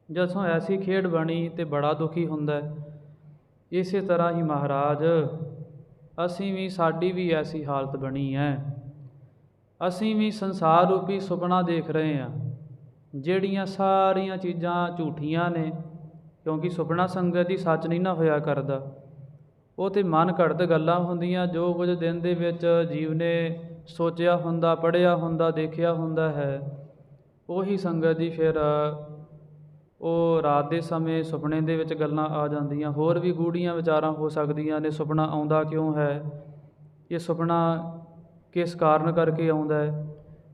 ਜਦੋਂ ਐਸੀ ਖੇਡ ਬਣੀ ਤਾਂ ਬੜਾ ਦੁਖੀ ਹੁੰਦਾ। ਇਸੇ ਤਰ੍ਹਾਂ ਹੀ ਮਹਾਰਾਜ ਅਸੀਂ ਵੀ, ਸਾਡੀ ਵੀ ਐਸੀ ਹਾਲਤ ਬਣੀ ਹੈ। ਅਸੀਂ ਵੀ ਸੰਸਾਰ ਰੂਪੀ ਸੁਪਨਾ ਦੇਖ ਰਹੇ ਹਾਂ, ਜਿਹੜੀਆਂ ਸਾਰੀਆਂ ਚੀਜ਼ਾਂ ਝੂਠੀਆਂ ਨੇ, ਕਿਉਂਕਿ ਸੁਪਨਾ ਸੰਗਤ ਦੀ ਸੱਚ ਨਹੀਂ ਨਾ ਹੋਇਆ ਕਰਦਾ। ਉਹ ਤਾਂ ਮਨ ਘੜਤ ਗੱਲਾਂ ਹੁੰਦੀਆਂ, ਜੋ ਕੁਝ ਦਿਨ ਦੇ ਵਿੱਚ ਜੀਵ ਨੇ ਸੋਚਿਆ ਹੁੰਦਾ, ਪੜ੍ਹਿਆ ਹੁੰਦਾ, ਦੇਖਿਆ ਹੁੰਦਾ ਹੈ, ਉਹੀ ਸੰਗਤ ਦੀ ਫਿਰ ਉਹ ਰਾਤ ਦੇ ਸਮੇਂ ਸੁਪਨੇ ਦੇ ਵਿੱਚ ਗੱਲਾਂ ਆ ਜਾਂਦੀਆਂ। ਹੋਰ ਵੀ ਗੂੜੀਆਂ ਵਿਚਾਰਾਂ ਹੋ ਸਕਦੀਆਂ ਨੇ, ਸੁਪਨਾ ਆਉਂਦਾ ਕਿਉਂ ਹੈ, ਇਹ ਸੁਪਨਾ ਕਿਸ ਕਾਰਨ ਕਰਕੇ ਆਉਂਦਾ ਹੈ।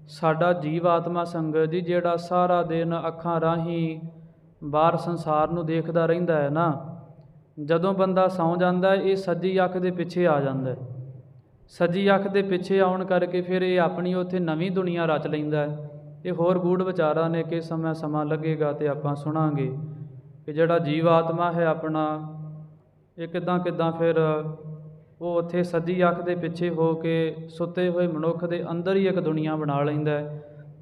ਸਾਡਾ ਜੀਵ ਆਤਮਾ ਸੰਗਤ ਜੀ ਜਿਹੜਾ ਸਾਰਾ ਦਿਨ ਅੱਖਾਂ ਰਾਹੀਂ ਬਾਹਰ ਸੰਸਾਰ ਨੂੰ ਦੇਖਦਾ ਰਹਿੰਦਾ ਹੈ ਨਾ, ਜਦੋਂ ਬੰਦਾ ਸੌਂ ਜਾਂਦਾ ਇਹ ਸੱਜੀ ਅੱਖ ਦੇ ਪਿੱਛੇ ਆ ਜਾਂਦਾ ਹੈ। ਸੱਜੀ ਅੱਖ ਦੇ ਪਿੱਛੇ ਆਉਣ ਕਰਕੇ ਫਿਰ ਇਹ ਆਪਣੀ ਉੱਥੇ ਨਵੀਂ ਦੁਨੀਆ ਰਚ ਲੈਂਦਾ ਹੈ। ਇਹ ਹੋਰ ਗੂੜ ਵਿਚਾਰਾਂ ਨੇ ਕਿ ਸਮਾਂ ਲੱਗੇਗਾ ਅਤੇ ਆਪਾਂ ਸੁਣਾਂਗੇ ਕਿ ਜਿਹੜਾ ਜੀਵ ਆਤਮਾ ਹੈ ਆਪਣਾ, ਇਹ ਕਿੱਦਾਂ ਫਿਰ ਉਹ ਉੱਥੇ ਸੱਜੀ ਅੱਖ ਦੇ ਪਿੱਛੇ ਹੋ ਕੇ ਸੁੱਤੇ ਹੋਏ ਮਨੁੱਖ ਦੇ ਅੰਦਰ ਹੀ ਇੱਕ ਦੁਨੀਆ ਬਣਾ ਲੈਂਦਾ ਹੈ,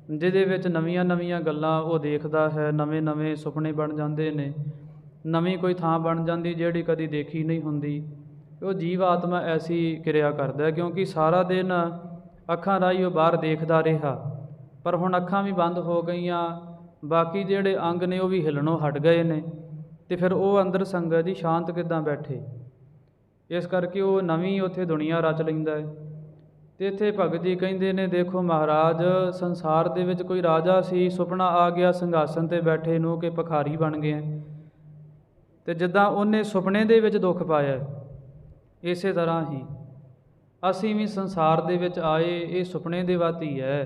ਜਿਹਦੇ ਵਿੱਚ ਨਵੀਆਂ ਗੱਲਾਂ ਉਹ ਦੇਖਦਾ ਹੈ, ਨਵੇਂ ਸੁਪਨੇ ਬਣ ਜਾਂਦੇ ਨੇ, ਨਵੀਂ ਕੋਈ ਥਾਂ ਬਣ ਜਾਂਦੀ ਜਿਹੜੀ ਕਦੀ ਦੇਖੀ ਨਹੀਂ ਹੁੰਦੀ। ਉਹ ਜੀਵ ਆਤਮਾ ਐਸੀ ਕਿਰਿਆ ਕਰਦਾ, ਕਿਉਂਕਿ ਸਾਰਾ ਦਿਨ ਅੱਖਾਂ ਰਾਹੀਂ ਉਹ ਬਾਹਰ ਦੇਖਦਾ ਰਿਹਾ, ਪਰ ਹੁਣ ਅੱਖਾਂ ਵੀ ਬੰਦ ਹੋ ਗਈਆਂ, ਬਾਕੀ ਜਿਹੜੇ ਅੰਗ ਨੇ ਉਹ ਵੀ ਹਿੱਲਣੋਂ ਹਟ ਗਏ ਨੇ, ਅਤੇ ਫਿਰ ਉਹ ਅੰਦਰ ਸੰਗਤ ਜੀ ਸ਼ਾਂਤ ਕਿੱਦਾਂ ਬੈਠੇ। ਇਸ ਕਰਕੇ ਉਹ ਨਵੀਂ ਉੱਥੇ ਦੁਨੀਆ ਰਚ ਲੈਂਦਾ ਹੈ। ਅਤੇ ਇੱਥੇ ਭਗਤ ਜੀ ਕਹਿੰਦੇ ਨੇ, ਦੇਖੋ ਮਹਾਰਾਜ, ਸੰਸਾਰ ਦੇ ਵਿੱਚ ਕੋਈ ਰਾਜਾ ਸੀ, ਸੁਪਨਾ ਆ ਗਿਆ ਸਿੰਘਾਸਨ 'ਤੇ ਬੈਠੇ ਨੂੰ ਕਿ ਭਿਖਾਰੀ ਬਣ ਗਏ, ਅਤੇ ਜਿੱਦਾਂ ਉਹਨੇ ਸੁਪਨੇ ਦੇ ਵਿੱਚ ਦੁੱਖ ਪਾਇਆ, ਇਸੇ ਤਰ੍ਹਾਂ ਹੀ ਅਸੀਂ ਵੀ ਸੰਸਾਰ ਦੇ ਵਿੱਚ ਆਏ ਇਹ ਸੁਪਨੇ ਦੇ ਵਾਤੀ ਹੈ,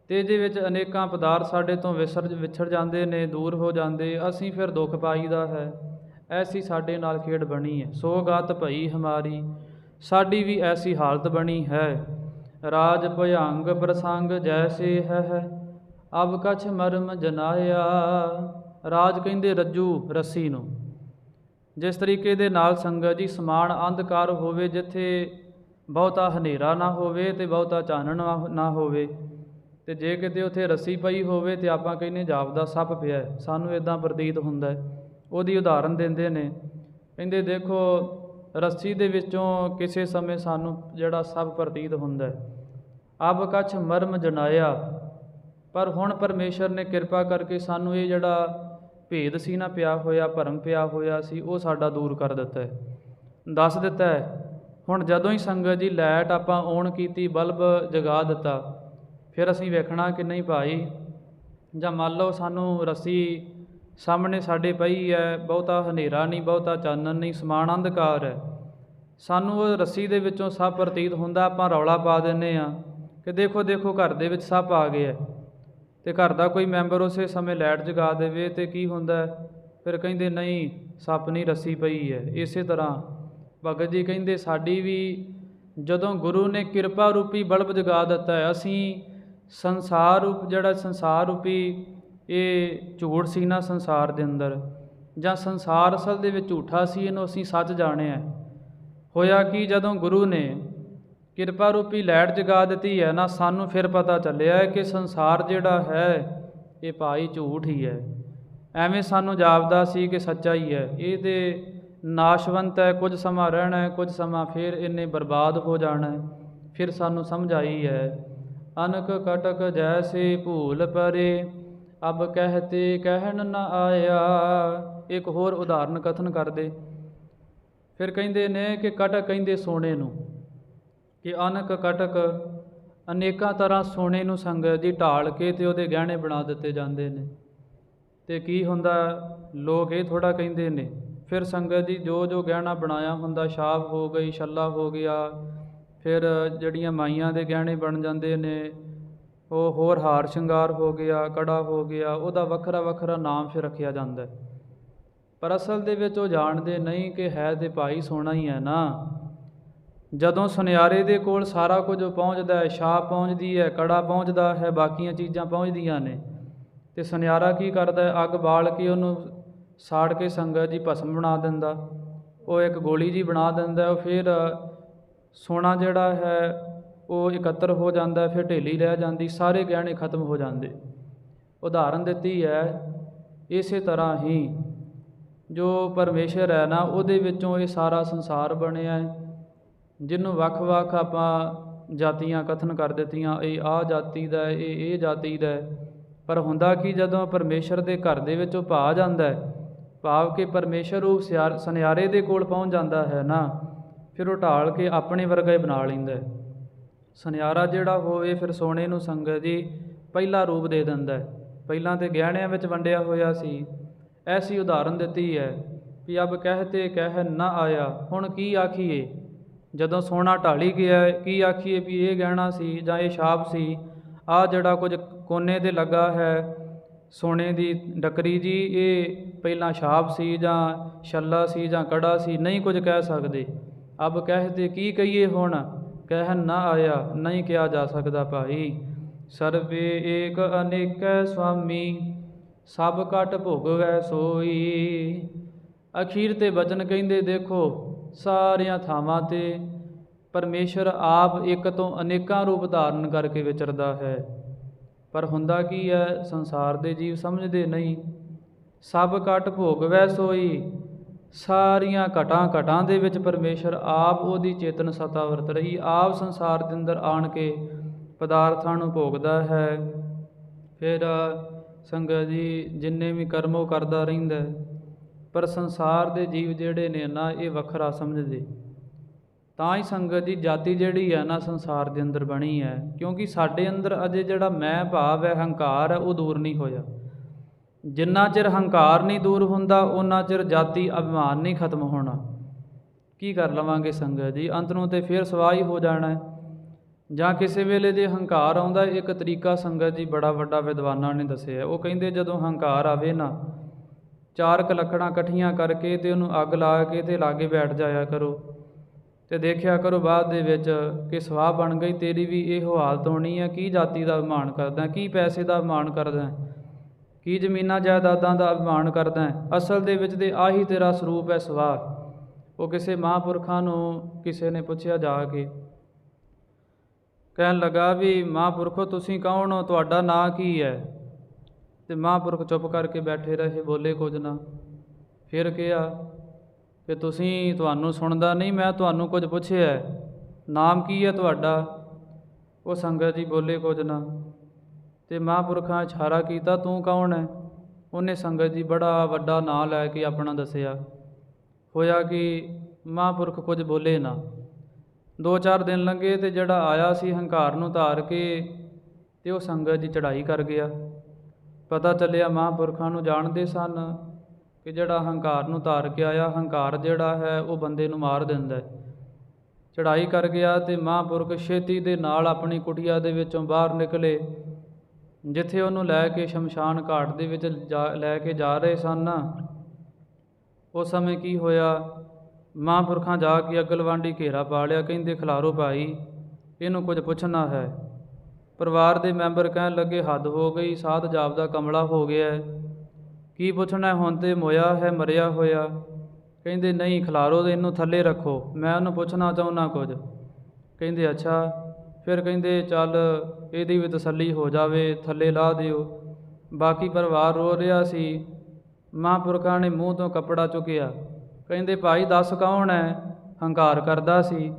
ਅਤੇ ਇਹਦੇ ਵਿੱਚ ਅਨੇਕਾਂ ਪਦਾਰਥ ਸਾਡੇ ਤੋਂ ਵਿਛੜ ਜਾਂਦੇ ਨੇ, ਦੂਰ ਹੋ ਜਾਂਦੇ, ਅਸੀਂ ਫਿਰ ਦੁੱਖ ਪਾਈਦਾ ਹੈ। ਐਸੀ ਸਾਡੇ ਨਾਲ ਖੇਡ ਬਣੀ ਹੈ। ਸੋ ਗਤ ਭਈ ਹਮਾਰੀ, ਸਾਡੀ ਵੀ ਐਸੀ ਹਾਲਤ ਬਣੀ ਹੈ। ਰਾਜ ਭਯੰਗ ਪ੍ਰਸੰਗ ਜੈਸੇ ਹੈ, ਅਬ ਕਛ ਮਰਮ ਜਨਾਇਆ। ਰਾਜ ਕਹਿੰਦੇ ਰੱਜੂ ਰੱਸੀ ਨੂੰ। ਜਿਸ ਤਰੀਕੇ ਦੇ ਨਾਲ ਸੰਗਤ ਜੀ ਸਮਾਨ ਅੰਧਕਾਰ ਹੋਵੇ, ਜਿੱਥੇ ਬਹੁਤਾ ਹਨੇਰਾ ਨਾ ਹੋਵੇ ਅਤੇ ਬਹੁਤਾ ਚਾਨਣ ਨਾ ਹੋਵੇ, ਅਤੇ ਜੇ ਕਿਤੇ ਉੱਥੇ ਰੱਸੀ ਪਈ ਹੋਵੇ ਅਤੇ ਆਪਾਂ ਕਹਿੰਦੇ ਜਾਪਦਾ ਸੱਪ ਪਿਆ, ਸਾਨੂੰ ਇੱਦਾਂ ਪ੍ਰਤੀਤ ਹੁੰਦਾ ਹੈ। ਉਹਦੀ ਉਦਾਹਰਨ ਦਿੰਦੇ ਨੇ, ਕਹਿੰਦੇ ਦੇਖੋ ਰੱਸੀ ਦੇ ਵਿੱਚੋਂ ਕਿਸੇ ਸਮੇਂ ਸਾਨੂੰ ਜਿਹੜਾ ਸੱਪ ਪ੍ਰਤੀਤ ਹੁੰਦਾ ਹੈ। ਅਬ ਕਛ ਮਰਮ ਜਨਾਇਆ, ਪਰ ਹੁਣ ਪਰਮੇਸ਼ਰ ਨੇ ਕਿਰਪਾ ਕਰਕੇ ਸਾਨੂੰ ਇਹ ਜਿਹੜਾ ਭੇਦ ਸੀ ਨਾ ਪਿਆ ਹੋਇਆ, ਭਰਮ ਪਿਆ ਹੋਇਆ ਸੀ, ਉਹ ਸਾਡਾ ਦੂਰ ਕਰ ਦਿੱਤਾ ਹੈ, ਦੱਸ ਦਿੱਤਾ ਹੈ। ਹੁਣ ਜਦੋਂ ਹੀ ਸੰਗਤ ਜੀ ਲਾਈਟ ਆਪਾਂ ਔਨ ਕੀਤੀ, ਬਲਬ ਜਗਾ ਦਿੱਤਾ, ਫਿਰ ਅਸੀਂ ਵੇਖਣਾ ਕਿ ਨਹੀਂ ਭਾਈ, ਜਾਂ ਮੰਨ ਲਓ ਸਾਨੂੰ ਰੱਸੀ ਸਾਹਮਣੇ ਸਾਡੇ ਪਈ ਹੈ, ਬਹੁਤਾ ਹਨੇਰਾ ਨਹੀਂ, ਬਹੁਤਾ ਚਾਨਣ ਨਹੀਂ, ਸਮਾਨ ਅੰਧਕਾਰ ਹੈ, ਸਾਨੂੰ ਉਹ ਰੱਸੀ ਦੇ ਵਿੱਚੋਂ ਸੱਪ ਪ੍ਰਤੀਤ ਹੁੰਦਾ, ਆਪਾਂ ਰੌਲਾ ਪਾ ਦਿੰਦੇ ਹਾਂ ਕਿ ਦੇਖੋ ਘਰ ਦੇ ਵਿੱਚ ਸੱਪ ਆ ਗਏ ਹੈ, ਅਤੇ ਘਰ ਦਾ ਕੋਈ ਮੈਂਬਰ ਉਸੇ ਸਮੇਂ ਲਾਈਟ ਜਗਾ ਦੇਵੇ ਅਤੇ ਕੀ ਹੁੰਦਾ, ਫਿਰ ਕਹਿੰਦੇ ਨਹੀਂ ਸੱਪ ਨਹੀਂ, ਰੱਸੀ ਪਈ ਹੈ। ਇਸੇ ਤਰ੍ਹਾਂ ਭਗਤ ਜੀ ਕਹਿੰਦੇ ਸਾਡੀ ਵੀ ਜਦੋਂ ਗੁਰੂ ਨੇ ਕਿਰਪਾ ਰੂਪੀ ਬਲਬ ਜਗਾ ਦਿੱਤਾ ਹੈ, ਅਸੀਂ ਸੰਸਾਰ ਰੂਪੀ ਇਹ ਝੂਠ ਸੀ ਨਾ ਸੰਸਾਰ ਦੇ ਅੰਦਰ, ਜਾਂ ਸੰਸਾਰ ਅਸਲ ਦੇ ਵਿੱਚ ਝੂਠਾ ਸੀ, ਇਹਨੂੰ ਅਸੀਂ ਸੱਚ ਜਾਣਿਆ। ਹੋਇਆ ਕਿ ਜਦੋਂ ਗੁਰੂ ਨੇ ਕਿਰਪਾ ਰੂਪੀ ਲਾਈਟ ਜਗਾ ਦਿੱਤੀ ਹੈ ਨਾ, ਸਾਨੂੰ ਫਿਰ ਪਤਾ ਚੱਲਿਆ ਹੈ ਕਿ ਸੰਸਾਰ ਜਿਹੜਾ ਹੈ ਇਹ ਭਾਈ ਝੂਠ ਹੀ ਹੈ। ਐਵੇਂ ਸਾਨੂੰ ਜਾਪਦਾ ਸੀ ਕਿ ਸੱਚਾ ਹੀ ਹੈ, ਇਹ ਤਾਂ ਨਾਸ਼ਵੰਤ ਹੈ, ਕੁਝ ਸਮਾਂ ਰਹਿਣਾ ਹੈ, ਕੁਝ ਸਮਾਂ ਫਿਰ ਇਹਨੇ ਬਰਬਾਦ ਹੋ ਜਾਣਾ ਹੈ। ਫਿਰ ਸਾਨੂੰ ਸਮਝ ਆਈ ਹੈ, ਅਨਕ ਕਟਕ ਜੈਸੇ ਭੂਲ ਪਰੇ, ਅਬ ਕਹਿਤੇ ਕਹਿਣ ਨਾ ਆਇਆ। ਇੱਕ ਹੋਰ ਉਦਾਹਰਨ ਕਥਨ ਕਰਦੇ, ਫਿਰ ਕਹਿੰਦੇ ਨੇ ਕਿ ਕਟਕ ਕਹਿੰਦੇ ਸੋਨੇ ਨੂੰ, ਕਿ ਅਨਕ ਕਟਕ ਅਨੇਕਾਂ ਤਰ੍ਹਾਂ ਸੋਨੇ ਨੂੰ ਸੰਗਤ ਜੀ ਢਾਲ ਕੇ ਅਤੇ ਉਹਦੇ ਗਹਿਣੇ ਬਣਾ ਦਿੱਤੇ ਜਾਂਦੇ ਨੇ, ਅਤੇ ਕੀ ਹੁੰਦਾ, ਲੋਕ ਇਹ ਥੋੜ੍ਹਾ ਕਹਿੰਦੇ ਨੇ, ਫਿਰ ਸੰਗਤ ਜੀ ਜੋ ਗਹਿਣਾ ਬਣਾਇਆ ਹੁੰਦਾ, ਛਾਪ ਹੋ ਗਈ, ਛੱਲਾ ਹੋ ਗਿਆ, ਫਿਰ ਜਿਹੜੀਆਂ ਮਾਈਆਂ ਦੇ ਗਹਿਣੇ ਬਣ ਜਾਂਦੇ ਨੇ, ਉਹ ਹੋਰ ਹਾਰ ਸ਼ਿੰਗਾਰ ਹੋ ਗਿਆ, ਕੜਾ ਹੋ ਗਿਆ, ਉਹਦਾ ਵੱਖਰਾ ਨਾਮ ਫਿਰ ਰੱਖਿਆ ਜਾਂਦਾ। ਪਰ ਅਸਲ ਦੇ ਵਿੱਚ ਉਹ ਜਾਣਦੇ ਨਹੀਂ ਕਿ ਹੈ ਤੇ ਭਾਈ ਸੋਨਾ ਹੀ ਹੈ ਨਾ। ਜਦੋਂ ਸੁਨਿਆਰੇ ਦੇ ਕੋਲ ਸਾਰਾ ਕੁਝ ਪਹੁੰਚਦਾ ਹੈ, ਛਾਪ ਪਹੁੰਚਦੀ ਹੈ, ਕੜਾ ਪਹੁੰਚਦਾ ਹੈ, ਬਾਕੀਆਂ ਚੀਜ਼ਾਂ ਪਹੁੰਚਦੀਆਂ ਨੇ, ਅਤੇ ਸੁਨਿਆਰਾ ਕੀ ਕਰਦਾ ਹੈ, ਅੱਗ ਬਾਲ ਕੇ ਉਹਨੂੰ ਸਾੜ ਕੇ ਸੰਗਤ ਜੀ ਭਸਮ ਬਣਾ ਦਿੰਦਾ, ਉਹ ਇੱਕ ਗੋਲੀ ਜੀ ਬਣਾ ਦਿੰਦਾ, ਉਹ ਫਿਰ ਸੋਨਾ ਜਿਹੜਾ ਹੈ ਉਹ ਇਕੱਤਰ ਹੋ ਜਾਂਦਾ, ਫਿਰ ਢੇਲੀ ਰਹਿ ਜਾਂਦੀ, ਸਾਰੇ ਗਹਿਣੇ ਖਤਮ ਹੋ ਜਾਂਦੇ। ਉਦਾਹਰਨ ਦਿੱਤੀ ਹੈ। ਇਸੇ ਤਰ੍ਹਾਂ ਹੀ ਜੋ ਪਰਮੇਸ਼ਰ ਹੈ ਨਾ, ਉਹਦੇ ਵਿੱਚੋਂ ਇਹ ਸਾਰਾ ਸੰਸਾਰ ਬਣਿਆ ਹੈ, ਜਿਹਨੂੰ ਵੱਖ ਆਪਾਂ ਜਾਤੀਆਂ ਕਥਨ ਕਰ ਦਿੱਤੀਆਂ, ਇਹ ਆਹ ਜਾਤੀ ਦਾ, ਇਹ ਜਾਤੀ ਦਾ, ਪਰ ਹੁੰਦਾ ਕਿ ਜਦੋਂ ਪਰਮੇਸ਼ਰ ਦੇ ਘਰ ਦੇ ਵਿੱਚ ਉਹ ਭਾ ਜਾਂਦਾ ਹੈ, ਭਾਵ ਕਿ ਪਰਮੇਸ਼ਰ ਉਹ ਸੁਨਿਆਰੇ ਦੇ ਕੋਲ ਪਹੁੰਚ ਜਾਂਦਾ ਹੈ ਨਾ, ਫਿਰ ਉਹ ਢਾਲ ਕੇ ਆਪਣੇ ਵਰਗਾ ਹੀ ਬਣਾ ਲੈਂਦਾ। ਸੁਨਿਆਰਾ ਜਿਹੜਾ ਹੋਵੇ ਫਿਰ ਸੋਨੇ ਨੂੰ ਸੰਗਤ ਜੀ ਪਹਿਲਾ ਰੂਪ ਦੇ ਦਿੰਦਾ, ਪਹਿਲਾਂ ਤਾਂ ਗਹਿਣਿਆਂ ਵਿੱਚ ਵੰਡਿਆ ਹੋਇਆ ਸੀ। ਐਸੀ ਉਦਾਹਰਨ ਦਿੱਤੀ ਹੈ ਵੀ ਅਬ ਕਹਿਤੇ ਕਹਿ ਨਾ ਆਇਆ। ਹੁਣ ਕੀ ਆਖੀਏ, ਜਦੋਂ ਸੋਨਾ ਢਾਲੀ ਗਿਆ, ਕੀ ਆਖੀਏ ਵੀ ਇਹ ਗਹਿਣਾ ਸੀ ਜਾਂ ਇਹ ਛਾਪ ਸੀ, ਆਹ ਜਿਹੜਾ ਕੁਝ ਕੋਨੇ 'ਤੇ ਲੱਗਾ ਹੈ ਸੋਨੇ ਦੀ ਡੱਕਰੀ ਜੀ, ਇਹ ਪਹਿਲਾਂ ਛਾਪ ਸੀ ਜਾਂ ਛੱਲਾ ਸੀ ਜਾਂ ਕੜਾ ਸੀ, ਨਹੀਂ ਕੁਝ ਕਹਿ ਸਕਦੇ। ਅਬ ਕਹਿਤੇ ਕੀ ਕਹੀਏ ਹੁਣ, ਕਹਿਨ ਨਾ ਆਇਆ, ਨਹੀਂ ਕਿਹਾ ਜਾ ਸਕਦਾ ਭਾਈ। ਸਰਬੇ ਏਕ ਅਨੇਕੈ ਸੁਆਮੀ, ਸਭ ਘਟ ਭੋਗਵੈ ਸੋਈ। ਅਖੀਰ ਤੇ ਬਚਨ ਕਹਿੰਦੇ ਦੇਖੋ ਸਾਰੀਆਂ ਥਾਵਾਂ ਤੇ ਪਰਮੇਸ਼ਰ ਆਪ ਇੱਕ ਤੋਂ ਅਨੇਕਾਂ ਰੂਪ ਧਾਰਨ ਕਰਕੇ ਵਿਚਰਦਾ ਹੈ, ਪਰ ਹੁੰਦਾ ਕੀ ਹੈ, ਸੰਸਾਰ ਦੇ ਜੀਵ ਸਮਝਦੇ ਨਹੀਂ। ਸਭ ਘਟ ਭੋਗਵੈ ਸੋਈ, ਸਾਰੀਆਂ ਘਟਾਂ ਦੇ ਵਿੱਚ ਪਰਮੇਸ਼ਰ ਆਪ ਉਹਦੀ ਚੇਤਨ ਸਤਾ ਵਰਤ ਰਹੀ, ਆਪ ਸੰਸਾਰ ਦੇ ਅੰਦਰ ਆਣ ਕੇ ਪਦਾਰਥਾਂ ਨੂੰ ਭੋਗਦਾ ਹੈ। ਫਿਰ ਸੰਗਤ ਜੀ ਜਿੰਨੇ ਵੀ ਕਰਮ ਉਹ ਕਰਦਾ ਰਹਿੰਦਾ, ਪਰ ਸੰਸਾਰ ਦੇ ਜੀਵ ਜਿਹੜੇ ਨੇ ਨਾ ਇਹ ਵੱਖਰਾ ਸਮਝਦੇ। ਤਾਂ ਹੀ ਸੰਗਤ ਦੀ ਜਾਤੀ ਜਿਹੜੀ ਹੈ ਨਾ ਸੰਸਾਰ ਦੇ ਅੰਦਰ ਬਣੀ ਹੈ, ਕਿਉਂਕਿ ਸਾਡੇ ਅੰਦਰ ਅਜੇ ਜਿਹੜਾ ਮੈਂ ਭਾਵ ਹੈ, ਹੰਕਾਰ ਹੈ, ਉਹ ਦੂਰ ਨਹੀਂ ਹੋਇਆ। ਜਿੰਨਾ ਚਿਰ ਹੰਕਾਰ ਨਹੀਂ ਦੂਰ ਹੁੰਦਾ ਉਹਨਾਂ ਚਿਰ ਜਾਤੀ ਅਭਿਮਾਨ ਨਹੀਂ ਖਤਮ ਹੋਣਾ। ਕੀ ਕਰ ਲਵਾਂਗੇ ਸੰਗਤ ਜੀ, ਅੰਤ ਨੂੰ ਤੇ ਫਿਰ ਸਵਾਹ ਹੀ ਹੋ ਜਾਣਾ ਹੈ। ਜਾਂ ਕਿਸੇ ਵੇਲੇ ਜੇ ਹੰਕਾਰ ਆਉਂਦਾ, ਇੱਕ ਤਰੀਕਾ ਸੰਗਤ ਜੀ ਬੜਾ ਵੱਡਾ ਵਿਦਵਾਨਾਂ ਨੇ ਦੱਸਿਆ। ਉਹ ਕਹਿੰਦੇ ਜਦੋਂ ਹੰਕਾਰ ਆਵੇ ਨਾ, 4 ਕਲੱਖੜਾਂ ਇਕੱਠੀਆਂ ਕਰਕੇ ਤੇ ਉਹਨੂੰ ਅੱਗ ਲਾ ਕੇ ਤੇ ਲਾਗੇ ਬੈਠ ਜਾਇਆ ਕਰੋ ਤੇ ਦੇਖਿਆ ਕਰੋ ਬਾਅਦ ਦੇ ਵਿੱਚ ਕਿ ਸਵਾਹ ਬਣ ਗਈ। ਤੇਰੀ ਵੀ ਇਹੋ ਹਾਲਤ ਹੋਣੀ ਹੈ। ਕੀ ਜਾਤੀ ਦਾ ਅਭਿਮਾਨ ਕਰਦਾ, ਕੀ ਪੈਸੇ ਦਾ ਅਭਿਮਾਨ ਕਰਦਾ, ਕੀ ਜ਼ਮੀਨਾਂ ਜਾਇਦਾਦਾਂ ਦਾ ਅਭਿਮਾਨ ਕਰਦਾ। ਅਸਲ ਦੇ ਵਿੱਚ ਤੇ ਆਹੀ ਤੇਰਾ ਸਰੂਪ ਹੈ ਸਵਾਹ। ਉਹ ਕਿਸੇ ਮਹਾਂਪੁਰਖਾਂ ਨੂੰ ਕਿਸੇ ਨੇ ਪੁੱਛਿਆ ਜਾ ਕੇ, ਕਹਿਣ ਲੱਗਾ ਵੀ ਮਹਾਂਪੁਰਖੋ ਤੁਸੀਂ ਕੌਣ ਹੋ, ਤੁਹਾਡਾ ਨਾਂ ਕੀ ਹੈ? ਤੇ ਮਹਾਂਪੁਰਖ ਚੁੱਪ ਕਰਕੇ ਬੈਠੇ ਰਹੇ, ਬੋਲੇ ਕੁਝ ਨਾ। ਫਿਰ ਕਿਹਾ ਕਿ ਤੁਹਾਨੂੰ ਸੁਣਦਾ ਨਹੀਂ, ਮੈਂ ਤੁਹਾਨੂੰ ਕੁਝ ਪੁੱਛਿਆ, ਨਾਮ ਕੀ ਹੈ ਤੁਹਾਡਾ? ਉਹ ਸੰਗਤ ਜੀ ਬੋਲੇ ਕੁਝ ਨਾ। ਤੇ ਮਹਾਂਪੁਰਖਾਂ ਇਸ਼ਾਰਾ ਕੀਤਾ, ਤੂੰ ਕੌਣ ਹੈ? ਉਹਨੇ ਸੰਗਤ ਜੀ ਬੜਾ ਵੱਡਾ ਨਾਂ ਲੈ ਕੇ ਆਪਣਾ ਦੱਸਿਆ। ਹੋਇਆ ਕਿ ਮਹਾਂਪੁਰਖ ਕੁਝ ਬੋਲੇ ਨਾ। 2-4 ਦਿਨ ਲੰਘੇ ਤੇ ਜਿਹੜਾ ਆਇਆ ਸੀ ਹੰਕਾਰ ਨੂੰ ਧਾਰ ਕੇ ਤੇ ਉਹ ਸੰਗਤ ਜੀ ਚੜ੍ਹਾਈ ਕਰ ਗਿਆ। ਪਤਾ ਚੱਲਿਆ ਮਹਾਂਪੁਰਖਾਂ ਨੂੰ ਜਾਣਦੇ ਸਨ ਕਿ ਜਿਹੜਾ ਹੰਕਾਰ ਨੂੰ ਧਾਰ ਕੇ ਆਇਆ, ਹੰਕਾਰ ਜਿਹੜਾ ਹੈ ਉਹ ਬੰਦੇ ਨੂੰ ਮਾਰ ਦਿੰਦਾ। ਚੜ੍ਹਾਈ ਕਰ ਗਿਆ ਤੇ ਮਹਾਂਪੁਰਖ ਛੇਤੀ ਦੇ ਨਾਲ ਆਪਣੀ ਕੁਟੀਆ ਦੇ ਵਿੱਚੋਂ ਬਾਹਰ ਨਿਕਲੇ, ਜਿੱਥੇ ਉਹਨੂੰ ਲੈ ਕੇ ਸ਼ਮਸ਼ਾਨ ਘਾਟ ਦੇ ਵਿੱਚ ਲੈ ਕੇ ਜਾ ਰਹੇ ਸਨ। ਉਸ ਸਮੇਂ ਕੀ ਹੋਇਆ, ਮਹਾਂਪੁਰਖਾਂ ਜਾ ਕੇ ਅਗਲਵਾਂਢੀ ਘੇਰਾ ਪਾ ਲਿਆ। ਕਹਿੰਦੇ ਖਿਲਾਰੋ ਭਾਈ, ਇਹਨੂੰ ਕੁਝ ਪੁੱਛਣਾ ਹੈ। ਪਰਿਵਾਰ ਦੇ ਮੈਂਬਰ ਕਹਿਣ ਲੱਗੇ ਹੱਦ ਹੋ ਗਈ, ਸਾਧ ਜਾਪਦਾ ਕਮਲਾ ਹੋ ਗਿਆ, ਕੀ ਪੁੱਛਣਾ ਹੁਣ ਤੇ ਮੋਇਆ ਹੈ, ਮਰਿਆ ਹੋਇਆ। ਕਹਿੰਦੇ ਨਹੀਂ ਖਿਲਾਰੋ, ਇਹਨੂੰ ਥੱਲੇ ਰੱਖੋ, ਮੈਂ ਉਹਨੂੰ ਪੁੱਛਣਾ ਚਾਹੁੰਦਾ ਕੁਝ। ਕਹਿੰਦੇ ਅੱਛਾ। ਫਿਰ ਕਹਿੰਦੇ ਚੱਲ ਇਹਦੀ ਵੀ ਤਸੱਲੀ ਹੋ ਜਾਵੇ, ਥੱਲੇ ਲਾ ਦਿਓ। ਬਾਕੀ ਪਰਿਵਾਰ ਰੋ ਰਿਹਾ ਸੀ। ਮਹਾਂਪੁਰਖਾਂ ਨੇ ਮੂੰਹ ਤੋਂ ਕੱਪੜਾ ਚੁੱਕਿਆ। ਕਹਿੰਦੇ ਭਾਈ ਦੱਸ ਕੌਣ ਹੈ? ਹੰਕਾਰ ਕਰਦਾ ਸੀ,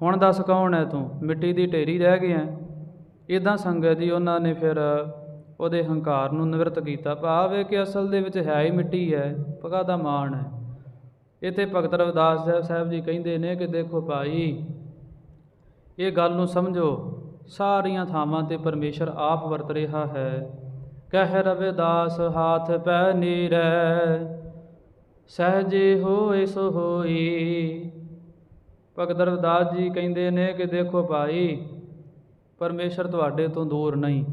ਹੁਣ ਦੱਸ ਕੌਣ ਹੈ ਤੂੰ? ਮਿੱਟੀ ਦੀ ਢੇਰੀ ਰਹਿ ਗਿਆ। ਇੱਦਾਂ ਸੰਗਤ ਜੀ ਉਹਨਾਂ ਨੇ ਫਿਰ ਉਹਦੇ ਹੰਕਾਰ ਨੂੰ ਨਿਵਰਤ ਕੀਤਾ। ਭਾਵ ਹੈ ਕਿ ਅਸਲ ਦੇ ਵਿੱਚ ਹੈ ਹੀ ਮਿੱਟੀ ਹੈ, ਪਗਾ ਦਾ ਮਾਣ ਹੈ। ਇੱਥੇ ਭਗਤ ਰਵਿਦਾਸ ਸਾਹਿਬ ਜੀ ਕਹਿੰਦੇ ਨੇ ਕਿ ਦੇਖੋ ਭਾਈ, ਇਹ ਗੱਲ ਨੂੰ ਸਮਝੋ, ਸਾਰੀਆਂ ਥਾਵਾਂ 'ਤੇ ਪਰਮੇਸ਼ਰ ਆਪ ਵਰਤ ਰਿਹਾ ਹੈ। ਕਹਿ ਰਵਿਦਾਸ ਹਾਥ ਪੈ ਨੀਰੈ, ਸਹਿਜੇ ਹੋਏ ਸੋ ਹੋਈ। ਭਗਤ ਰਵਿਦਾਸ ਜੀ ਕਹਿੰਦੇ ਨੇ ਕਿ ਦੇਖੋ ਭਾਈ, ਪਰਮੇਸ਼ਰ ਤੁਹਾਡੇ ਤੋਂ ਦੂਰ ਨਹੀਂ।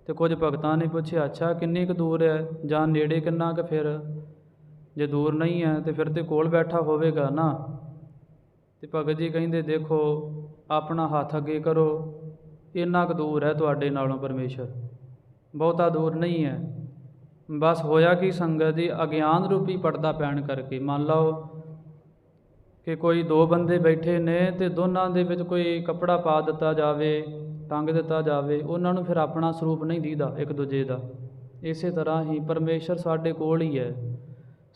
ਤੇ ਕੁਝ ਭਗਤਾਂ ਨੇ ਪੁੱਛਿਆ ਅੱਛਾ ਕਿੰਨੀ ਕੁ ਦੂਰ ਹੈ, ਜਾਂ ਨੇੜੇ ਕਿੰਨਾ ਕੁ? ਫਿਰ ਜੇ ਦੂਰ ਨਹੀਂ ਹੈ ਤੇ ਫਿਰ ਤੇ ਕੋਲ ਬੈਠਾ ਹੋਵੇਗਾ ਨਾ। ਤੇ ਭਗਤ ਜੀ ਕਹਿੰਦੇ ਦੇਖੋ ਆਪਣਾ ਹੱਥ ਅੱਗੇ ਕਰੋ, ਇੰਨਾ ਕੁ ਦੂਰ ਹੈ ਤੁਹਾਡੇ ਨਾਲੋਂ ਪਰਮੇਸ਼ਰ, ਬਹੁਤਾ ਦੂਰ ਨਹੀਂ ਹੈ। ਬਸ ਹੋਇਆ ਕਿ ਸੰਗਤ ਦੀ ਅਗਿਆਨ ਰੂਪੀ ਪਰਦਾ ਪੈਣ ਕਰਕੇ, ਮੰਨ ਲਓ ਕਿ ਕੋਈ 2 ਬੰਦੇ ਬੈਠੇ ਨੇ ਤੇ ਦੋਨਾਂ ਦੇ ਵਿੱਚ ਕੋਈ ਕੱਪੜਾ ਪਾ ਦਿੱਤਾ ਜਾਵੇ, ਟੰਗ ਦਿੱਤਾ ਜਾਵੇ, ਉਹਨਾਂ ਨੂੰ ਫਿਰ ਆਪਣਾ ਸਰੂਪ ਨਹੀਂ ਦਿਖਦਾ ਇੱਕ ਦੂਜੇ ਦਾ। ਇਸੇ ਤਰ੍ਹਾਂ ਹੀ ਪਰਮੇਸ਼ਰ ਸਾਡੇ ਕੋਲ ਹੀ ਹੈ।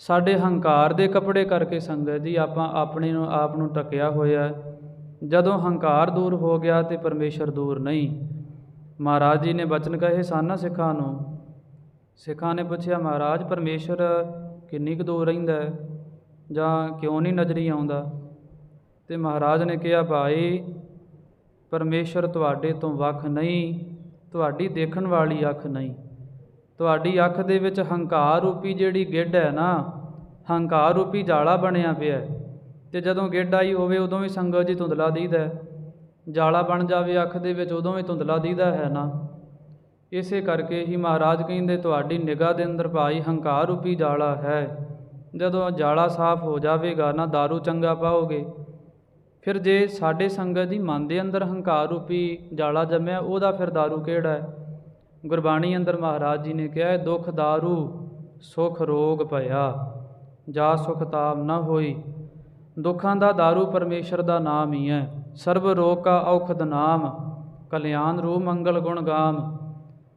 ਸਾਡੇ ਹੰਕਾਰ ਦੇ ਕੱਪੜੇ ਕਰਕੇ ਸੰਗਤ ਜੀ ਆਪਾਂ ਆਪਣੇ ਨੂੰ ਆਪ ਨੂੰ ਢੱਕਿਆ ਹੋਇਆ। ਜਦੋਂ ਹੰਕਾਰ ਦੂਰ ਹੋ ਗਿਆ ਤੇ ਪਰਮੇਸ਼ਰ ਦੂਰ ਨਹੀਂ। ਮਹਾਰਾਜ ਜੀ ਨੇ ਬਚਨ ਕਹੇ ਸਨ ਸਿੱਖਾਂ ਨੂੰ। ਸਿੱਖਾਂ ਨੇ ਪੁੱਛਿਆ ਮਹਾਰਾਜ ਪਰਮੇਸ਼ਰ ਕਿੰਨੀ ਕੁ ਦੂਰ ਰਹਿੰਦਾ ਹੈ, ਜਾਂ ਕਿਉਂ ਨਹੀਂ ਨਜ਼ਰੀ ਆਉਂਦਾ? ਤੇ ਮਹਾਰਾਜ ਨੇ ਕਿਹਾ ਭਾਈ, ਪਰਮੇਸ਼ਰ ਤੁਹਾਡੇ ਤੋਂ ਵੱਖ ਨਹੀਂ, ਤੁਹਾਡੀ ਦੇਖਣ ਵਾਲੀ ਅੱਖ ਨਹੀਂ। ਤੁਹਾਡੀ ਅੱਖ ਦੇ ਵਿੱਚ ਹੰਕਾਰ ਰੂਪੀ ਜਿਹੜੀ ਗਿੱਡ ਹੈ ਨਾ, ਹੰਕਾਰ ਰੂਪੀ ਜਾਲਾ ਬਣਿਆ ਪਿਆ, ਅਤੇ ਜਦੋਂ ਗਿੱਡ ਆਈ ਹੋਵੇ ਉਦੋਂ ਵੀ ਸੰਗਤ ਜੀ ਧੁੰਦਲਾ ਦੀਦਾ, ਜਾਲਾ ਬਣ ਜਾਵੇ ਅੱਖ ਦੇ ਵਿੱਚ ਉਦੋਂ ਵੀ ਧੁੰਦਲਾ ਦੀਦਾ ਹੈ ਨਾ। ਇਸੇ ਕਰਕੇ ਹੀ ਮਹਾਰਾਜ ਕਹਿੰਦੇ ਤੁਹਾਡੀ ਨਿਗਾਹ ਦੇ ਅੰਦਰ ਭਾਈ ਹੰਕਾਰ ਰੂਪੀ ਜਾਲਾ ਹੈ। ਜਦੋਂ ਜਾਲਾ ਸਾਫ਼ ਹੋ ਜਾਵੇਗਾ ਨਾ, ਦਾਰੂ ਚੰਗਾ ਪਾਓਗੇ ਫਿਰ ਜੇ ਸਾਡੇ ਸੰਗਤ ਦੀ ਮਨ ਦੇ ਅੰਦਰ ਹੰਕਾਰ ਰੂਪੀ ਜਾਲਾ ਜੰਮਿਆ, ਉਹਦਾ ਫਿਰ ਦਾਰੂ ਕਿਹੜਾ ਹੈ? ਗੁਰਬਾਣੀ ਅੰਦਰ ਮਹਾਰਾਜ ਜੀ ਨੇ ਕਿਹਾ, ਦੁੱਖ ਦਾਰੂ ਸੁਖ ਰੋਗ ਭਇਆ, ਜਾ ਸੁਖ ਤਾਪ ਨਾ ਹੋਈ। ਦੁੱਖਾਂ ਦਾ ਦਾਰੂ ਪਰਮੇਸ਼ਰ ਦਾ ਨਾਮ ਹੀ ਹੈ। ਸਰਬ ਰੋਗ ਕਾ ਔਖਦ ਨਾਮ, ਕਲਿਆਣ ਰੂਪ ਮੰਗਲ ਗੁਣ ਗਾਮ।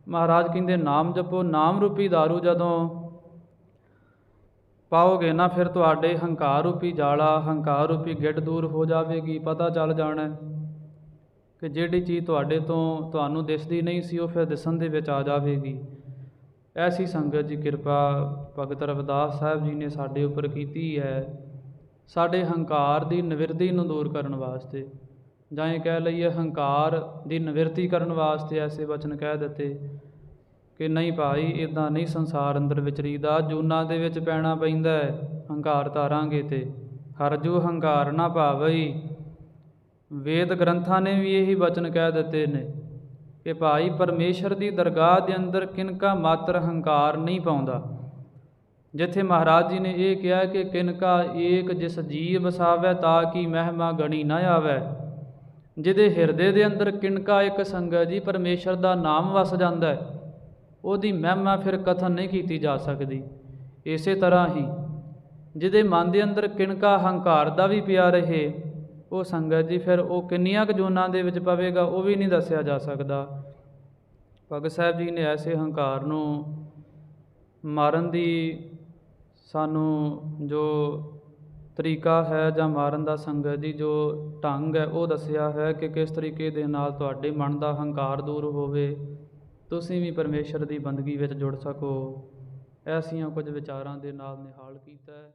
ਮਹਾਰਾਜ ਕਹਿੰਦੇ ਨਾਮ ਜਪੋ। ਨਾਮ ਰੂਪੀ ਦਾਰੂ ਜਦੋਂ ਪਾਓਗੇ ਨਾ, ਫਿਰ ਤੁਹਾਡੇ ਹੰਕਾਰ ਰੂਪੀ ਜਾਲਾ, ਹੰਕਾਰ ਰੂਪੀ ਗਿੱਟ ਦੂਰ ਹੋ ਜਾਵੇਗੀ। ਪਤਾ ਚੱਲ ਜਾਣਾ ਕਿ ਜਿਹੜੀ ਚੀਜ਼ ਤੁਹਾਡੇ ਤੋਂ ਤੁਹਾਨੂੰ ਦਿਸਦੀ ਨਹੀਂ ਸੀ, ਉਹ ਫਿਰ ਦਿਸਣ ਦੇ ਵਿੱਚ ਆ ਜਾਵੇਗੀ। ਐਸੀ ਸੰਗਤ ਦੀ ਕਿਰਪਾ ਭਗਤ ਰਵਿਦਾਸ ਸਾਹਿਬ ਜੀ ਨੇ ਸਾਡੇ ਉੱਪਰ ਕੀਤੀ ਹੈ, ਸਾਡੇ ਹੰਕਾਰ ਦੀ ਨਿਵਰਤੀ ਨੂੰ ਦੂਰ ਕਰਨ ਵਾਸਤੇ, ਜਾਂ ਇਹ ਕਹਿ ਲਈਏ ਹੰਕਾਰ ਦੀ ਨਿਵਰਤੀ ਕਰਨ ਵਾਸਤੇ ਐਸੇ ਵਚਨ ਕਹਿ ਦਿੱਤੇ ਕਿ ਨਹੀਂ ਭਾਈ, ਇੱਦਾਂ ਨਹੀਂ ਸੰਸਾਰ ਅੰਦਰ ਵਿਚਰੀਦਾ, ਜੂਨਾਂ ਦੇ ਵਿੱਚ ਪੈਣਾ ਪੈਂਦਾ ਹੈ ਹੰਕਾਰ ਧਾਰਾਂਗੇ ਤੇ। ਹਰਜੂ ਹੰਕਾਰ ਨਾ ਭਾਵਈ। ਵੇਦ ਗ੍ਰੰਥਾਂ ਨੇ ਵੀ ਇਹੀ ਵਚਨ ਕਹਿ ਦਿੱਤੇ ਨੇ ਕਿ ਭਾਈ ਪਰਮੇਸ਼ਰ ਦੀ ਦਰਗਾਹ ਦੇ ਅੰਦਰ ਕਿਨਕਾ ਮਾਤਰ ਹੰਕਾਰ ਨਹੀਂ ਪਾਉਂਦਾ। ਜਿੱਥੇ ਮਹਾਰਾਜ ਜੀ ਨੇ ਇਹ ਕਿਹਾ ਕਿ ਕਿਨਕਾ ਏਕ ਜਿਸ ਜੀਵ ਵਸਾਵੈ, ਤਾਂ ਕਿ ਮਹਿਮਾ ਗਣੀ ਨਾ ਆਵੈ। ਜਿਹਦੇ ਹਿਰਦੇ ਦੇ ਅੰਦਰ ਕਿਨਕਾ ਇੱਕ ਸੰਗਤ ਜੀ ਪਰਮੇਸ਼ਰ ਦਾ ਨਾਮ ਵਸ ਜਾਂਦਾ ਹੈ, ਉਹਦੀ ਮਹਿਮਾ ਫਿਰ ਕਥਨ ਨਹੀਂ ਕੀਤੀ ਜਾ ਸਕਦੀ। ਇਸੇ ਤਰ੍ਹਾਂ ਹੀ ਜਿਹਦੇ ਮਨ ਦੇ ਅੰਦਰ ਕਿਣਕਾ ਹੰਕਾਰ ਦਾ ਵੀ ਪਿਆ ਰਹੇ, ਉਹ ਸੰਗਤ ਜੀ ਫਿਰ ਉਹ ਕਿੰਨੀਆਂ ਕੁ ਜੂਨਾਂ ਦੇ ਵਿੱਚ ਪਵੇਗਾ, ਉਹ ਵੀ ਨਹੀਂ ਦੱਸਿਆ ਜਾ ਸਕਦਾ। ਭਗਤ ਸਾਹਿਬ ਜੀ ਨੇ ਐਸੇ ਹੰਕਾਰ ਨੂੰ ਮਾਰਨ ਦੀ ਸਾਨੂੰ ਜੋ ਤਰੀਕਾ ਹੈ, ਜਾਂ ਮਾਰਨ ਦਾ ਸੰਗਤ ਜੀ ਜੋ ਢੰਗ ਹੈ, ਉਹ ਦੱਸਿਆ ਹੈ ਕਿ ਕਿਸ ਤਰੀਕੇ ਦੇ ਨਾਲ ਤੁਹਾਡੇ ਮਨ ਦਾ ਹੰਕਾਰ ਦੂਰ ਹੋਵੇ, ਤੁਸੀਂ ਵੀ ਪਰਮੇਸ਼ਰ ਦੀ ਬੰਦਗੀ ਵਿੱਚ ਜੁੜ ਸਕੋ। ਐਸੀਆਂ ਕੁਝ ਵਿਚਾਰਾਂ ਦੇ ਨਾਲ ਨਿਹਾਲ ਕੀਤਾ ਹੈ।